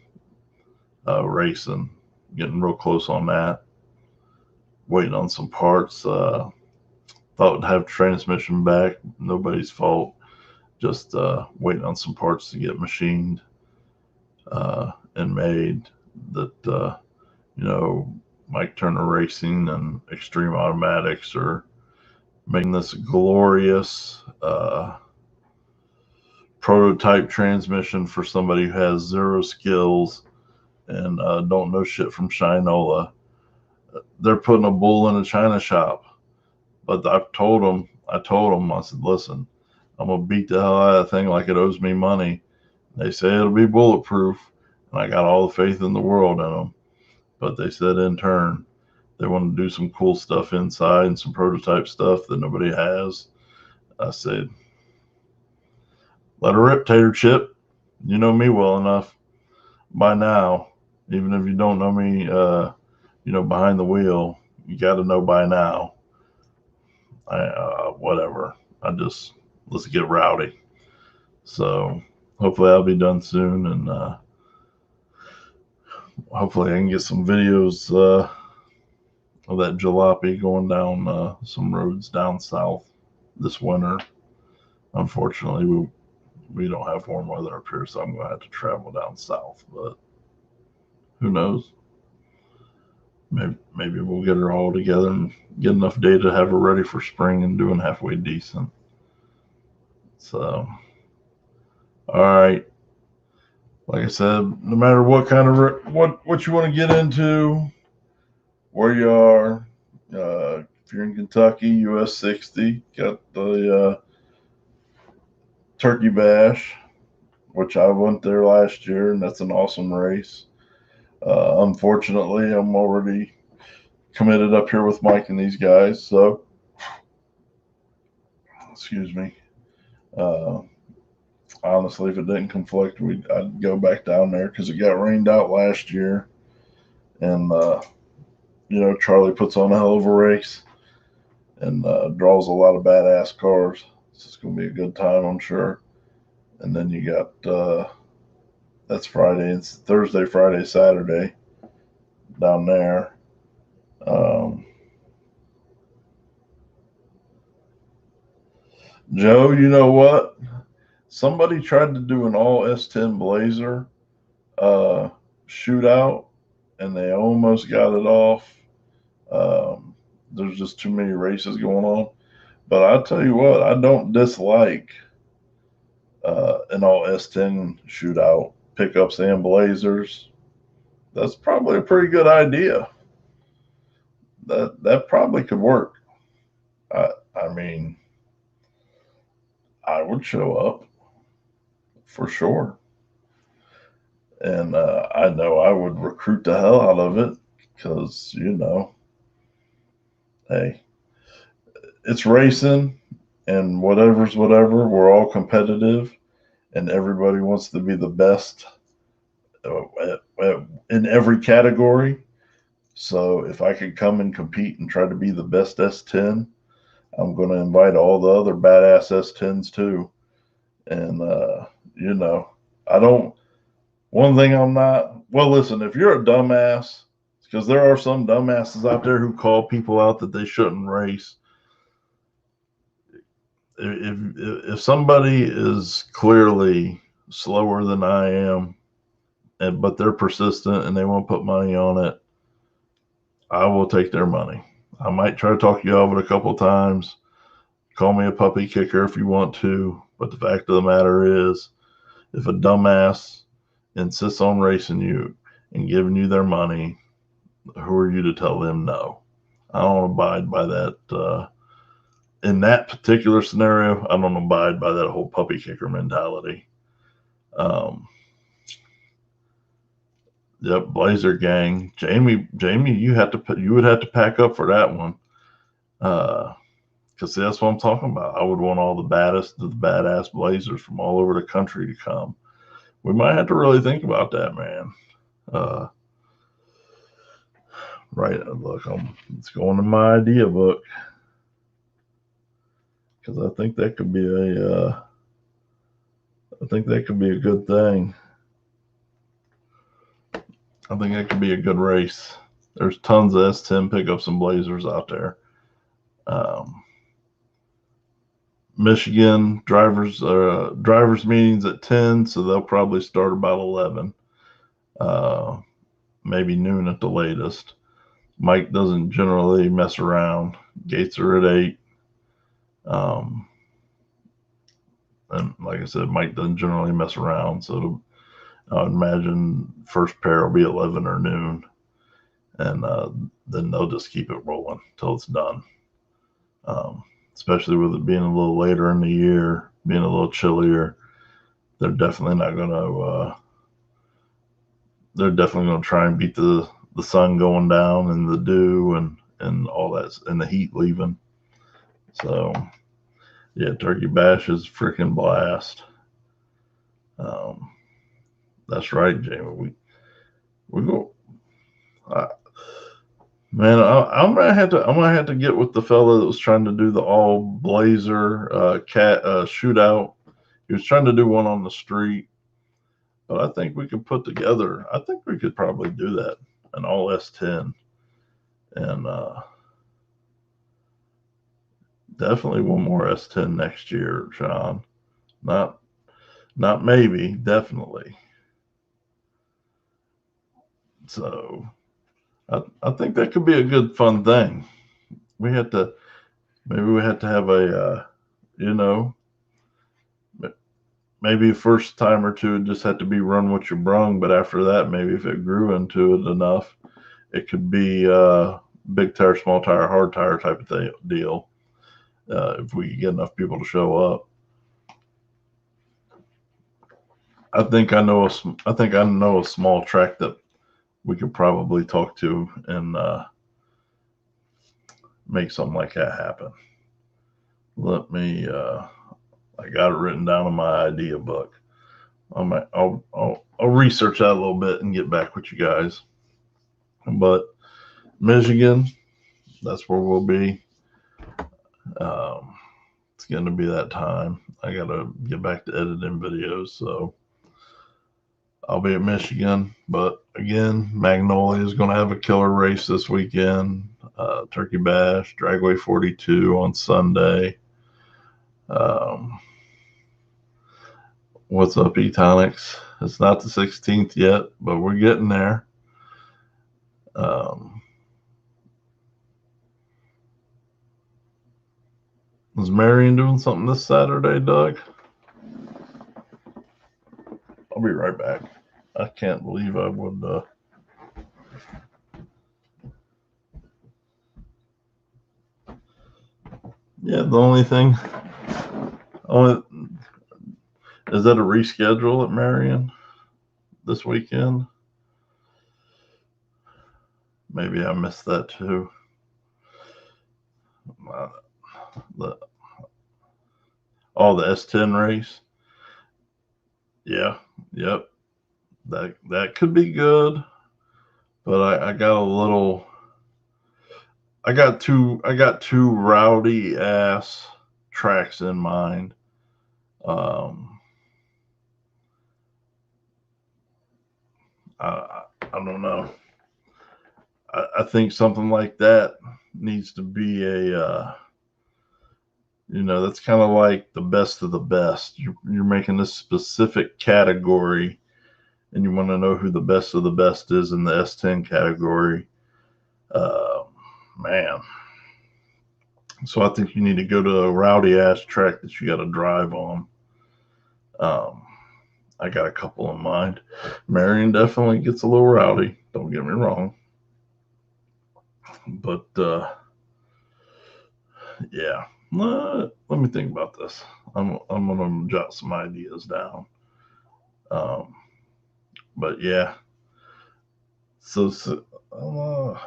racing, getting real close on that. Waiting on some parts. Thought I'd have transmission back. Nobody's fault. Just waiting on some parts to get machined and made. That Mike Turner Racing and Extreme Automatics are making this glorious prototype transmission for somebody who has zero skills and don't know shit from Shinola. They're putting a bull in a china shop. But I told them, I said, listen, I'm going to beat the hell out of that thing like it owes me money. They say it'll be bulletproof, and I got all the faith in the world in them. But they said in turn, they want to do some cool stuff inside and some prototype stuff that nobody has. I said, let her rip, Tater Chip. You know me well enough by now. Even if you don't know me, behind the wheel, you got to know by now. Whatever. Let's get rowdy. So hopefully I'll be done soon, and hopefully I can get some videos of that jalopy going down some roads down south this winter. Unfortunately, we don't have warm weather up here, so I'm going to have to travel down south. But who knows? Maybe we'll get her all together and get enough data to have her ready for spring and doing halfway decent. So, all right. Like I said, no matter what kind of what you want to get into, where you are, if you're in Kentucky, US 60, got the Turkey Bash, which I went there last year, and that's an awesome race. Unfortunately, I'm already committed up here with Mike and these guys, so excuse me. Honestly, if it didn't conflict, I'd go back down there because it got rained out last year, and Charlie puts on a hell of a race and draws a lot of badass cars. So it's going to be a good time, I'm sure. And then you got that's Friday, it's Thursday, Friday, Saturday down there. Joe, you know what? Somebody tried to do an all S10 Blazer shootout, and they almost got it off. There's just too many races going on. But I'll tell you what, I don't dislike an all S10 shootout, pickups and Blazers. That's probably a pretty good idea. That probably could work. I mean, I would show up for sure. And I know I would recruit the hell out of it because, hey, it's racing and whatever's whatever. We're all competitive and everybody wants to be the best in every category. So if I could come and compete and try to be the best S10, I'm going to invite all the other badass S10s too. And, I don't. One thing I'm not, well, listen, if you're a dumbass, because there are some dumbasses out there who call people out that they shouldn't race. If somebody is clearly slower than I am but they're persistent and they won't put money on it, I will take their money. I might try to talk you over it a couple of times. Call me a puppy kicker if you want to, but the fact of the matter is, if a dumbass insists on racing you and giving you their money, who are you to tell them no? I don't abide by that. In that particular scenario, I don't abide by that whole puppy kicker mentality. Yep, Blazer gang. Jamie, you would have to pack up for that one. Because that's what I'm talking about. I would want all the badass Blazers from all over the country to come. We might have to really think about that, man. Right, look, it's going in my idea book because I think that could be a good thing. I think that could be a good race. There's tons of S10 pickups and Blazers out there. Michigan drivers meetings at 10, so they'll probably start about 11, maybe noon at the latest. Mike doesn't generally mess around. Gates are at 8. And like I said, Mike doesn't generally mess around, so I would imagine first pair will be 11 or noon, and then they'll just keep it rolling till it's done. Especially with it being a little later in the year, being a little chillier, they're definitely going to try and beat the sun going down and the dew and all that and the heat leaving. So yeah, Turkey Bash is freaking blast. That's right, Jamie. We go. Man, I'm gonna have to get with the fella that was trying to do the all Blazer shootout. He was trying to do one on the street, but I think we could put together. I think we could probably do that, an all S10, and definitely one more S10 next year, Sean. Not maybe, definitely. So. I think that could be a good fun thing. Maybe we had to have a, maybe a first time or two, it just had to be run what you brung. But after that, maybe if it grew into it enough, it could be big tire, small tire, hard tire type of deal. If we get enough people to show up. I think I know a small track that we could probably talk to and make something like that happen. Let me, I got it written down in my idea book. I'll research that a little bit and get back with you guys. But Michigan, that's where we'll be. It's going to be that time. I got to get back to editing videos, so I'll be at Michigan, but again, Magnolia is going to have a killer race this weekend. Turkey Bash, Dragway 42 on Sunday. What's up, Etonics? It's not the 16th yet, but we're getting there. Is Marion doing something this Saturday, Doug? I'll be right back. I can't believe I would. Yeah, the only thing. Is that a reschedule at Marion this weekend? Maybe I missed that too. The S10 race. Yeah, yep. That could be good, but I got two rowdy ass tracks in mind. I don't know. I think something like that needs to be a that's kind of like the best of the best. You're making this specific category, and you want to know who the best of the best is in the S10 category, man. So I think you need to go to a rowdy ass track that you got to drive on. I got a couple in mind. Marion definitely gets a little rowdy. Don't get me wrong. But yeah, let me think about this. I'm gonna jot some ideas down. But yeah, so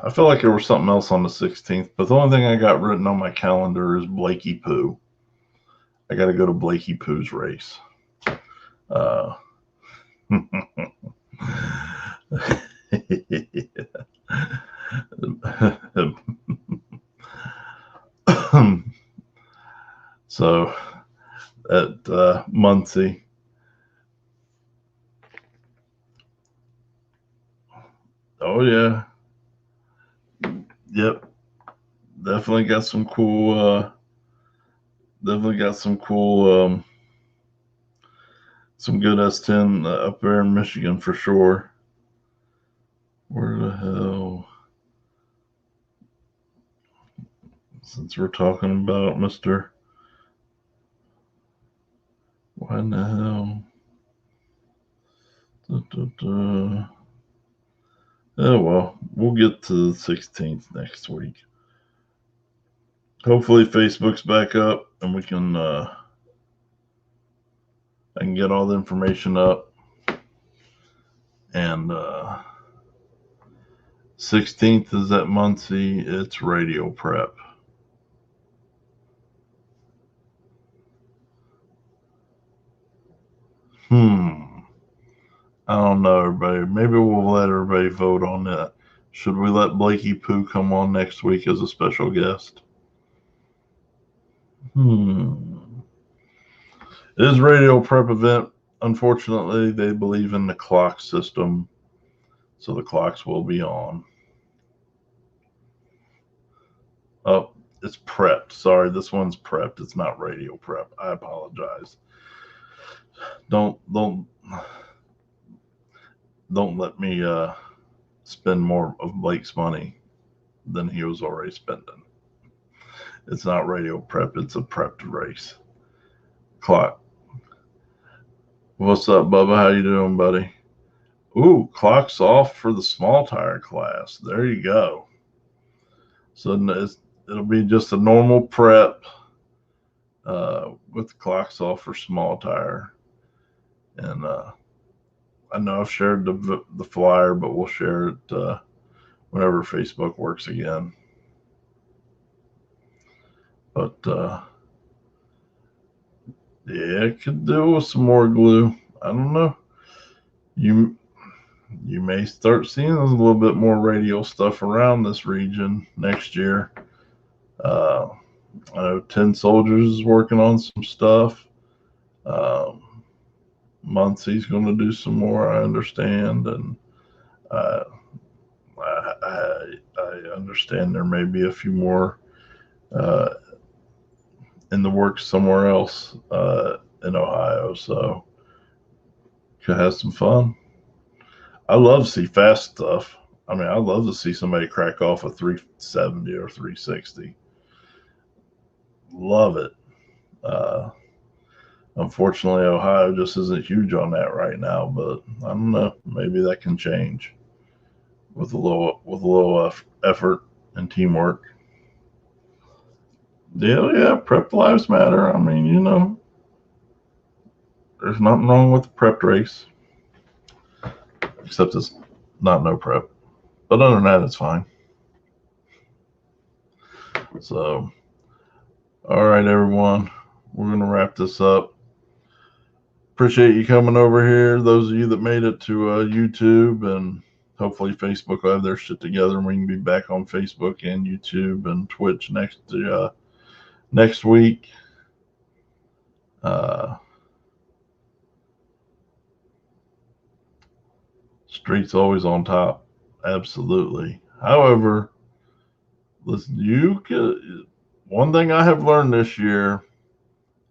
I feel like there was something else on the 16th, but the only thing I got written on my calendar is Blakey Poo. I got to go to Blakey Poo's race. So at Muncie. Oh yeah. Yep. Definitely got some cool some good S10 up there in Michigan for sure. Where the hell? Since we're talking about Mr. Why in the hell? Oh well, we'll get to the 16th next week. Hopefully Facebook's back up and we can I can get all the information up. And 16th is at Muncie. It's radio prep. I don't know, everybody. Maybe we'll let everybody vote on that. Should we let Blakey Poo come on next week as a special guest? It is a radio prep event. Unfortunately, they believe in the clock system, so the clocks will be on. Oh, it's prepped. Sorry, this one's prepped. It's not radio prep. I apologize. Don't let me spend more of Blake's money than he was already spending. It's not radio prep. It's a prepped race. Clock. What's up, Bubba? How you doing, buddy? Ooh, clock's off for the small tire class. There you go. So it'll be just a normal prep with the clocks off for small tire. And I know I've shared the flyer, but we'll share it whenever Facebook works again. But yeah, it could do with some more glue. I don't know. You may start seeing a little bit more radio stuff around this region next year. I know 10 Soldiers is working on some stuff. Muncie's going to do some more, I understand, and I understand there may be a few more in the works somewhere else in Ohio, so could have some fun. I love to see fast stuff. I mean, I love to see somebody crack off a 370 or 360. Love it. Unfortunately, Ohio just isn't huge on that right now, but I don't know. Maybe that can change with a little effort and teamwork. Yeah, prep lives matter. I mean, you know, there's nothing wrong with the prepped race, except it's not no prep. But other than that, it's fine. So, all right, everyone, we're going to wrap this up. Appreciate you coming over here. Those of you that made it to YouTube, and hopefully Facebook will have their shit together and we can be back on Facebook and YouTube and Twitch next week. Street's always on top. Absolutely. However, listen, one thing I have learned this year,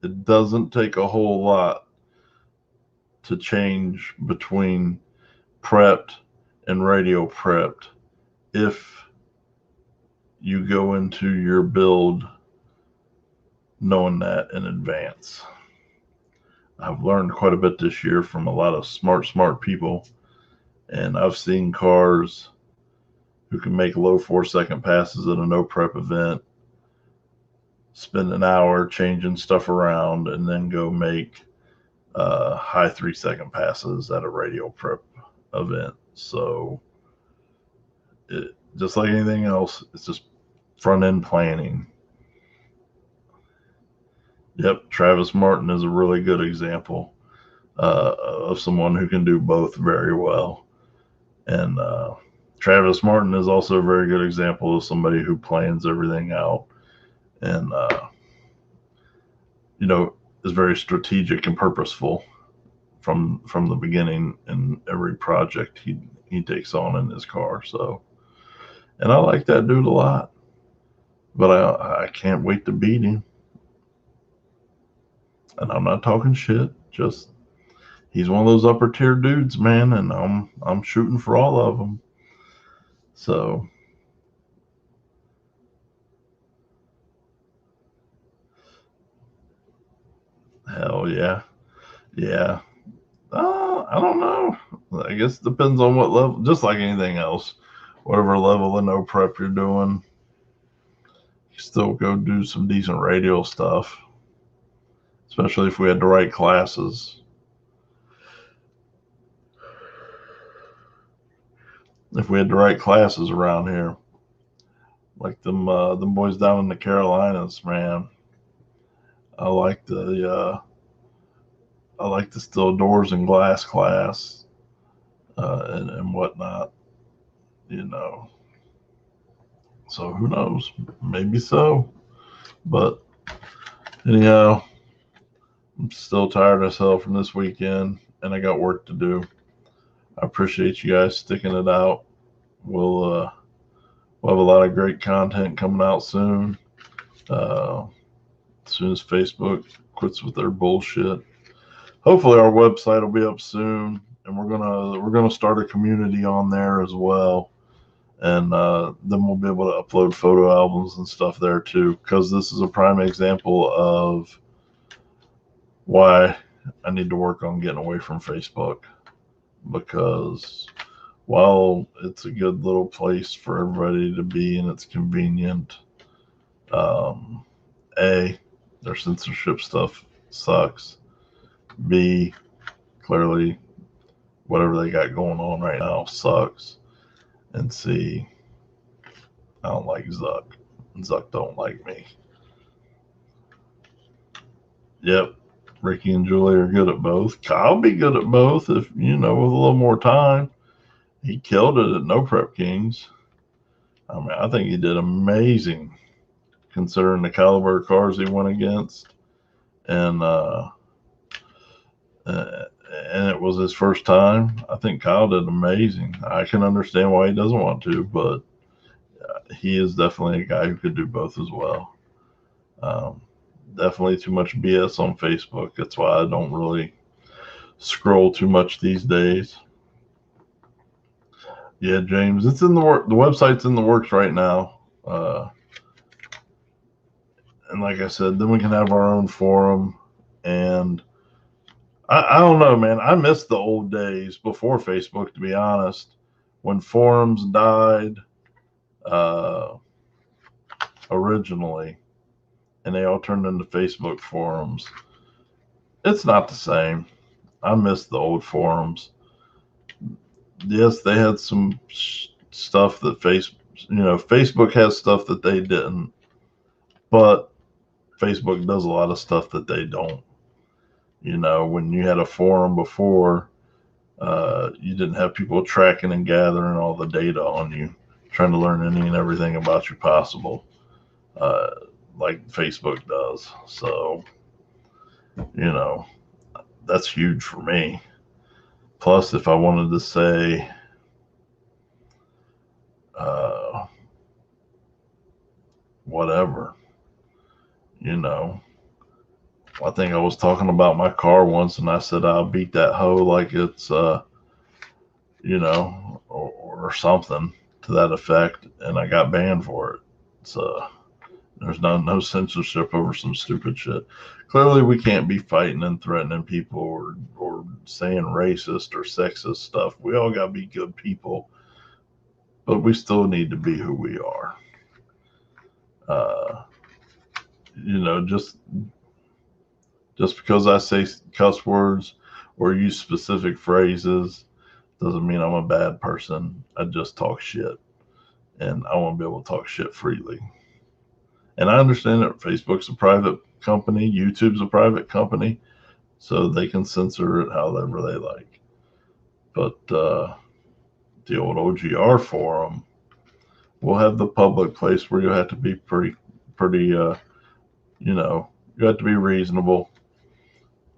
it doesn't take a whole lot to change between prepped and radio prepped if you go into your build knowing that in advance. I've learned quite a bit this year from a lot of smart people, and I've seen cars who can make low 4-second passes at a no prep event, spend an hour changing stuff around, and then go make high 3-second passes at a radio prep event. So just like anything else, it's just front end planning. Yep, Travis Martin is a really good example of someone who can do both very well. And Travis Martin is also a very good example of somebody who plans everything out and, is very strategic and purposeful from the beginning in every project he takes on in his car. So, and I like that dude a lot, but I can't wait to beat him. And I'm not talking shit, just he's one of those upper tier dudes, man, and I'm shooting for all of them. So hell yeah. I don't know. I guess it depends on what level, just like anything else. Whatever level of no prep you're doing, you still go do some decent radio stuff, especially if we had the right classes. If we had the right classes around here, like them boys down in the Carolinas, man. I like the steel doors and glass class and whatnot, So who knows? Maybe so. But anyhow, I'm still tired as hell from this weekend, and I got work to do. I appreciate you guys sticking it out. We'll have a lot of great content coming out soon. As soon as Facebook quits with their bullshit. Hopefully our website will be up soon, and we're gonna start a community on there as well, and then we'll be able to upload photo albums and stuff there too, because this is a prime example of why I need to work on getting away from Facebook, because while it's a good little place for everybody to be and it's convenient, A, their censorship stuff sucks. B, clearly whatever they got going on right now sucks. And C, I don't like Zuck. Zuck don't like me. Yep, Ricky and Julie are good at both. Kyle'll be good at both if, with a little more time. He killed it at No Prep Kings. I mean, I think he did amazing considering the caliber of cars he went against. And it was his first time. I think Kyle did amazing. I can understand why he doesn't want to, but he is definitely a guy who could do both as well. Definitely too much BS on Facebook. That's why I don't really scroll too much these days. Yeah, James, it's in the work. The website's in the works right now. And like I said, then we can have our own forum. And I don't know, man. I miss the old days before Facebook, to be honest, when forums died originally, and they all turned into Facebook forums. It's not the same. I miss the old forums. Yes, they had some stuff that Facebook has stuff that they didn't, but Facebook does a lot of stuff that they don't. When you had a forum before, you didn't have people tracking and gathering all the data on you, trying to learn any and everything about you possible, like Facebook does. So, that's huge for me. Plus, if I wanted to say, whatever, I think I was talking about my car once, and I said I'll beat that hoe like it's you know, or something to that effect, and I got banned for it. So there's no censorship over some stupid shit. Clearly, we can't be fighting and threatening people or saying racist or sexist stuff. We all got to be good people, but we still need to be who we are. You know, just because I say cuss words or use specific phrases doesn't mean I'm a bad person. I just talk shit, and I want to be able to talk shit freely. And I understand that Facebook's a private company, YouTube's a private company, so they can censor it however they like. But the old OGR forum will have the public place where you have to be pretty, you know, you have to be reasonable.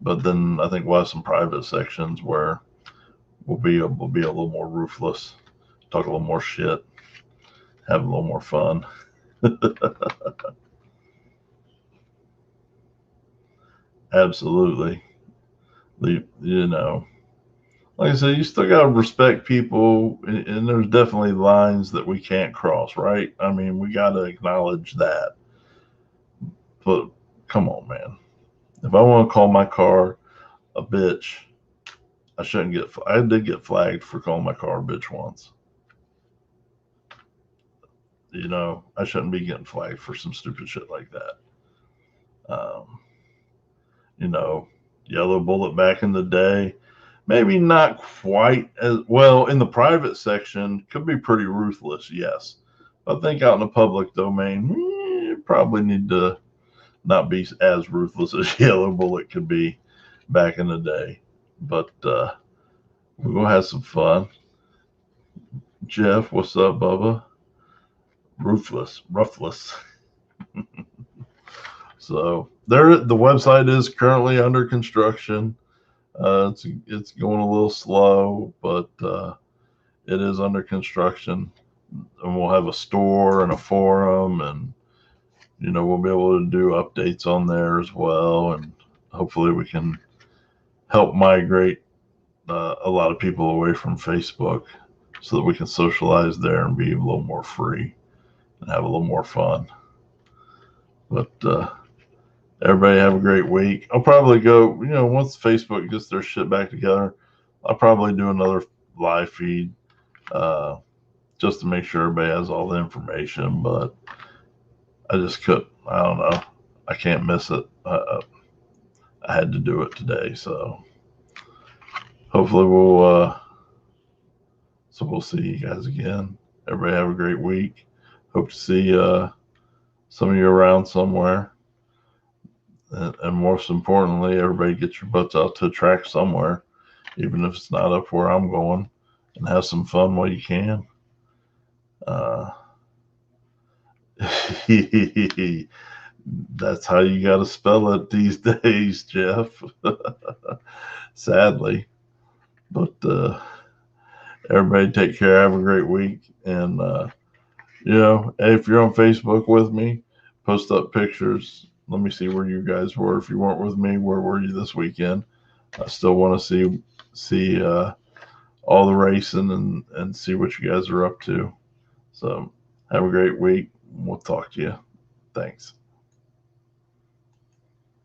But then I think we'll have some private sections where we'll be a little more ruthless, talk a little more shit, have a little more fun. Absolutely. You know, like I said, you still got to respect people, and there's definitely lines that we can't cross, right? I mean, we got to acknowledge that. But come on, man. If I want to call my car a bitch, I shouldn't get. I did get flagged for calling my car a bitch once. You know, I shouldn't be getting flagged for some stupid shit like that. You know, Yellow Bullet back in the day, maybe not quite as well in the private section, could be pretty ruthless, yes. I think out in the public domain, you probably need to not be as ruthless as Yellow Bullet could be back in the day. But we're going to have some fun. Jeff, what's up, Bubba? Roughless. So the website is currently under construction. It's going a little slow, but it is under construction, and we'll have a store and a forum, and you know, we'll be able to do updates on there as well, and hopefully we can help migrate a lot of people away from Facebook so that we can socialize there and be a little more free and have a little more fun. But everybody have a great week. I'll probably go, you know, once Facebook gets their shit back together, I'll probably do another live feed just to make sure everybody has all the information. But I just couldn't. I don't know. I can't miss it. I had to do it today. So hopefully we'll see you guys again. Everybody have a great week. Hope to see some of you around somewhere. And most importantly, everybody get your butts out to a track somewhere, even if it's not up where I'm going, and have some fun while you can. That's how you got to spell it these days, Jeff. Sadly. But everybody take care. Have a great week. And, you know, if you're on Facebook with me, post up pictures. Let me see where you guys were. If you weren't with me, where were you this weekend? I still want to see all the racing and see what you guys are up to. So have a great week. We'll talk to you. Thanks.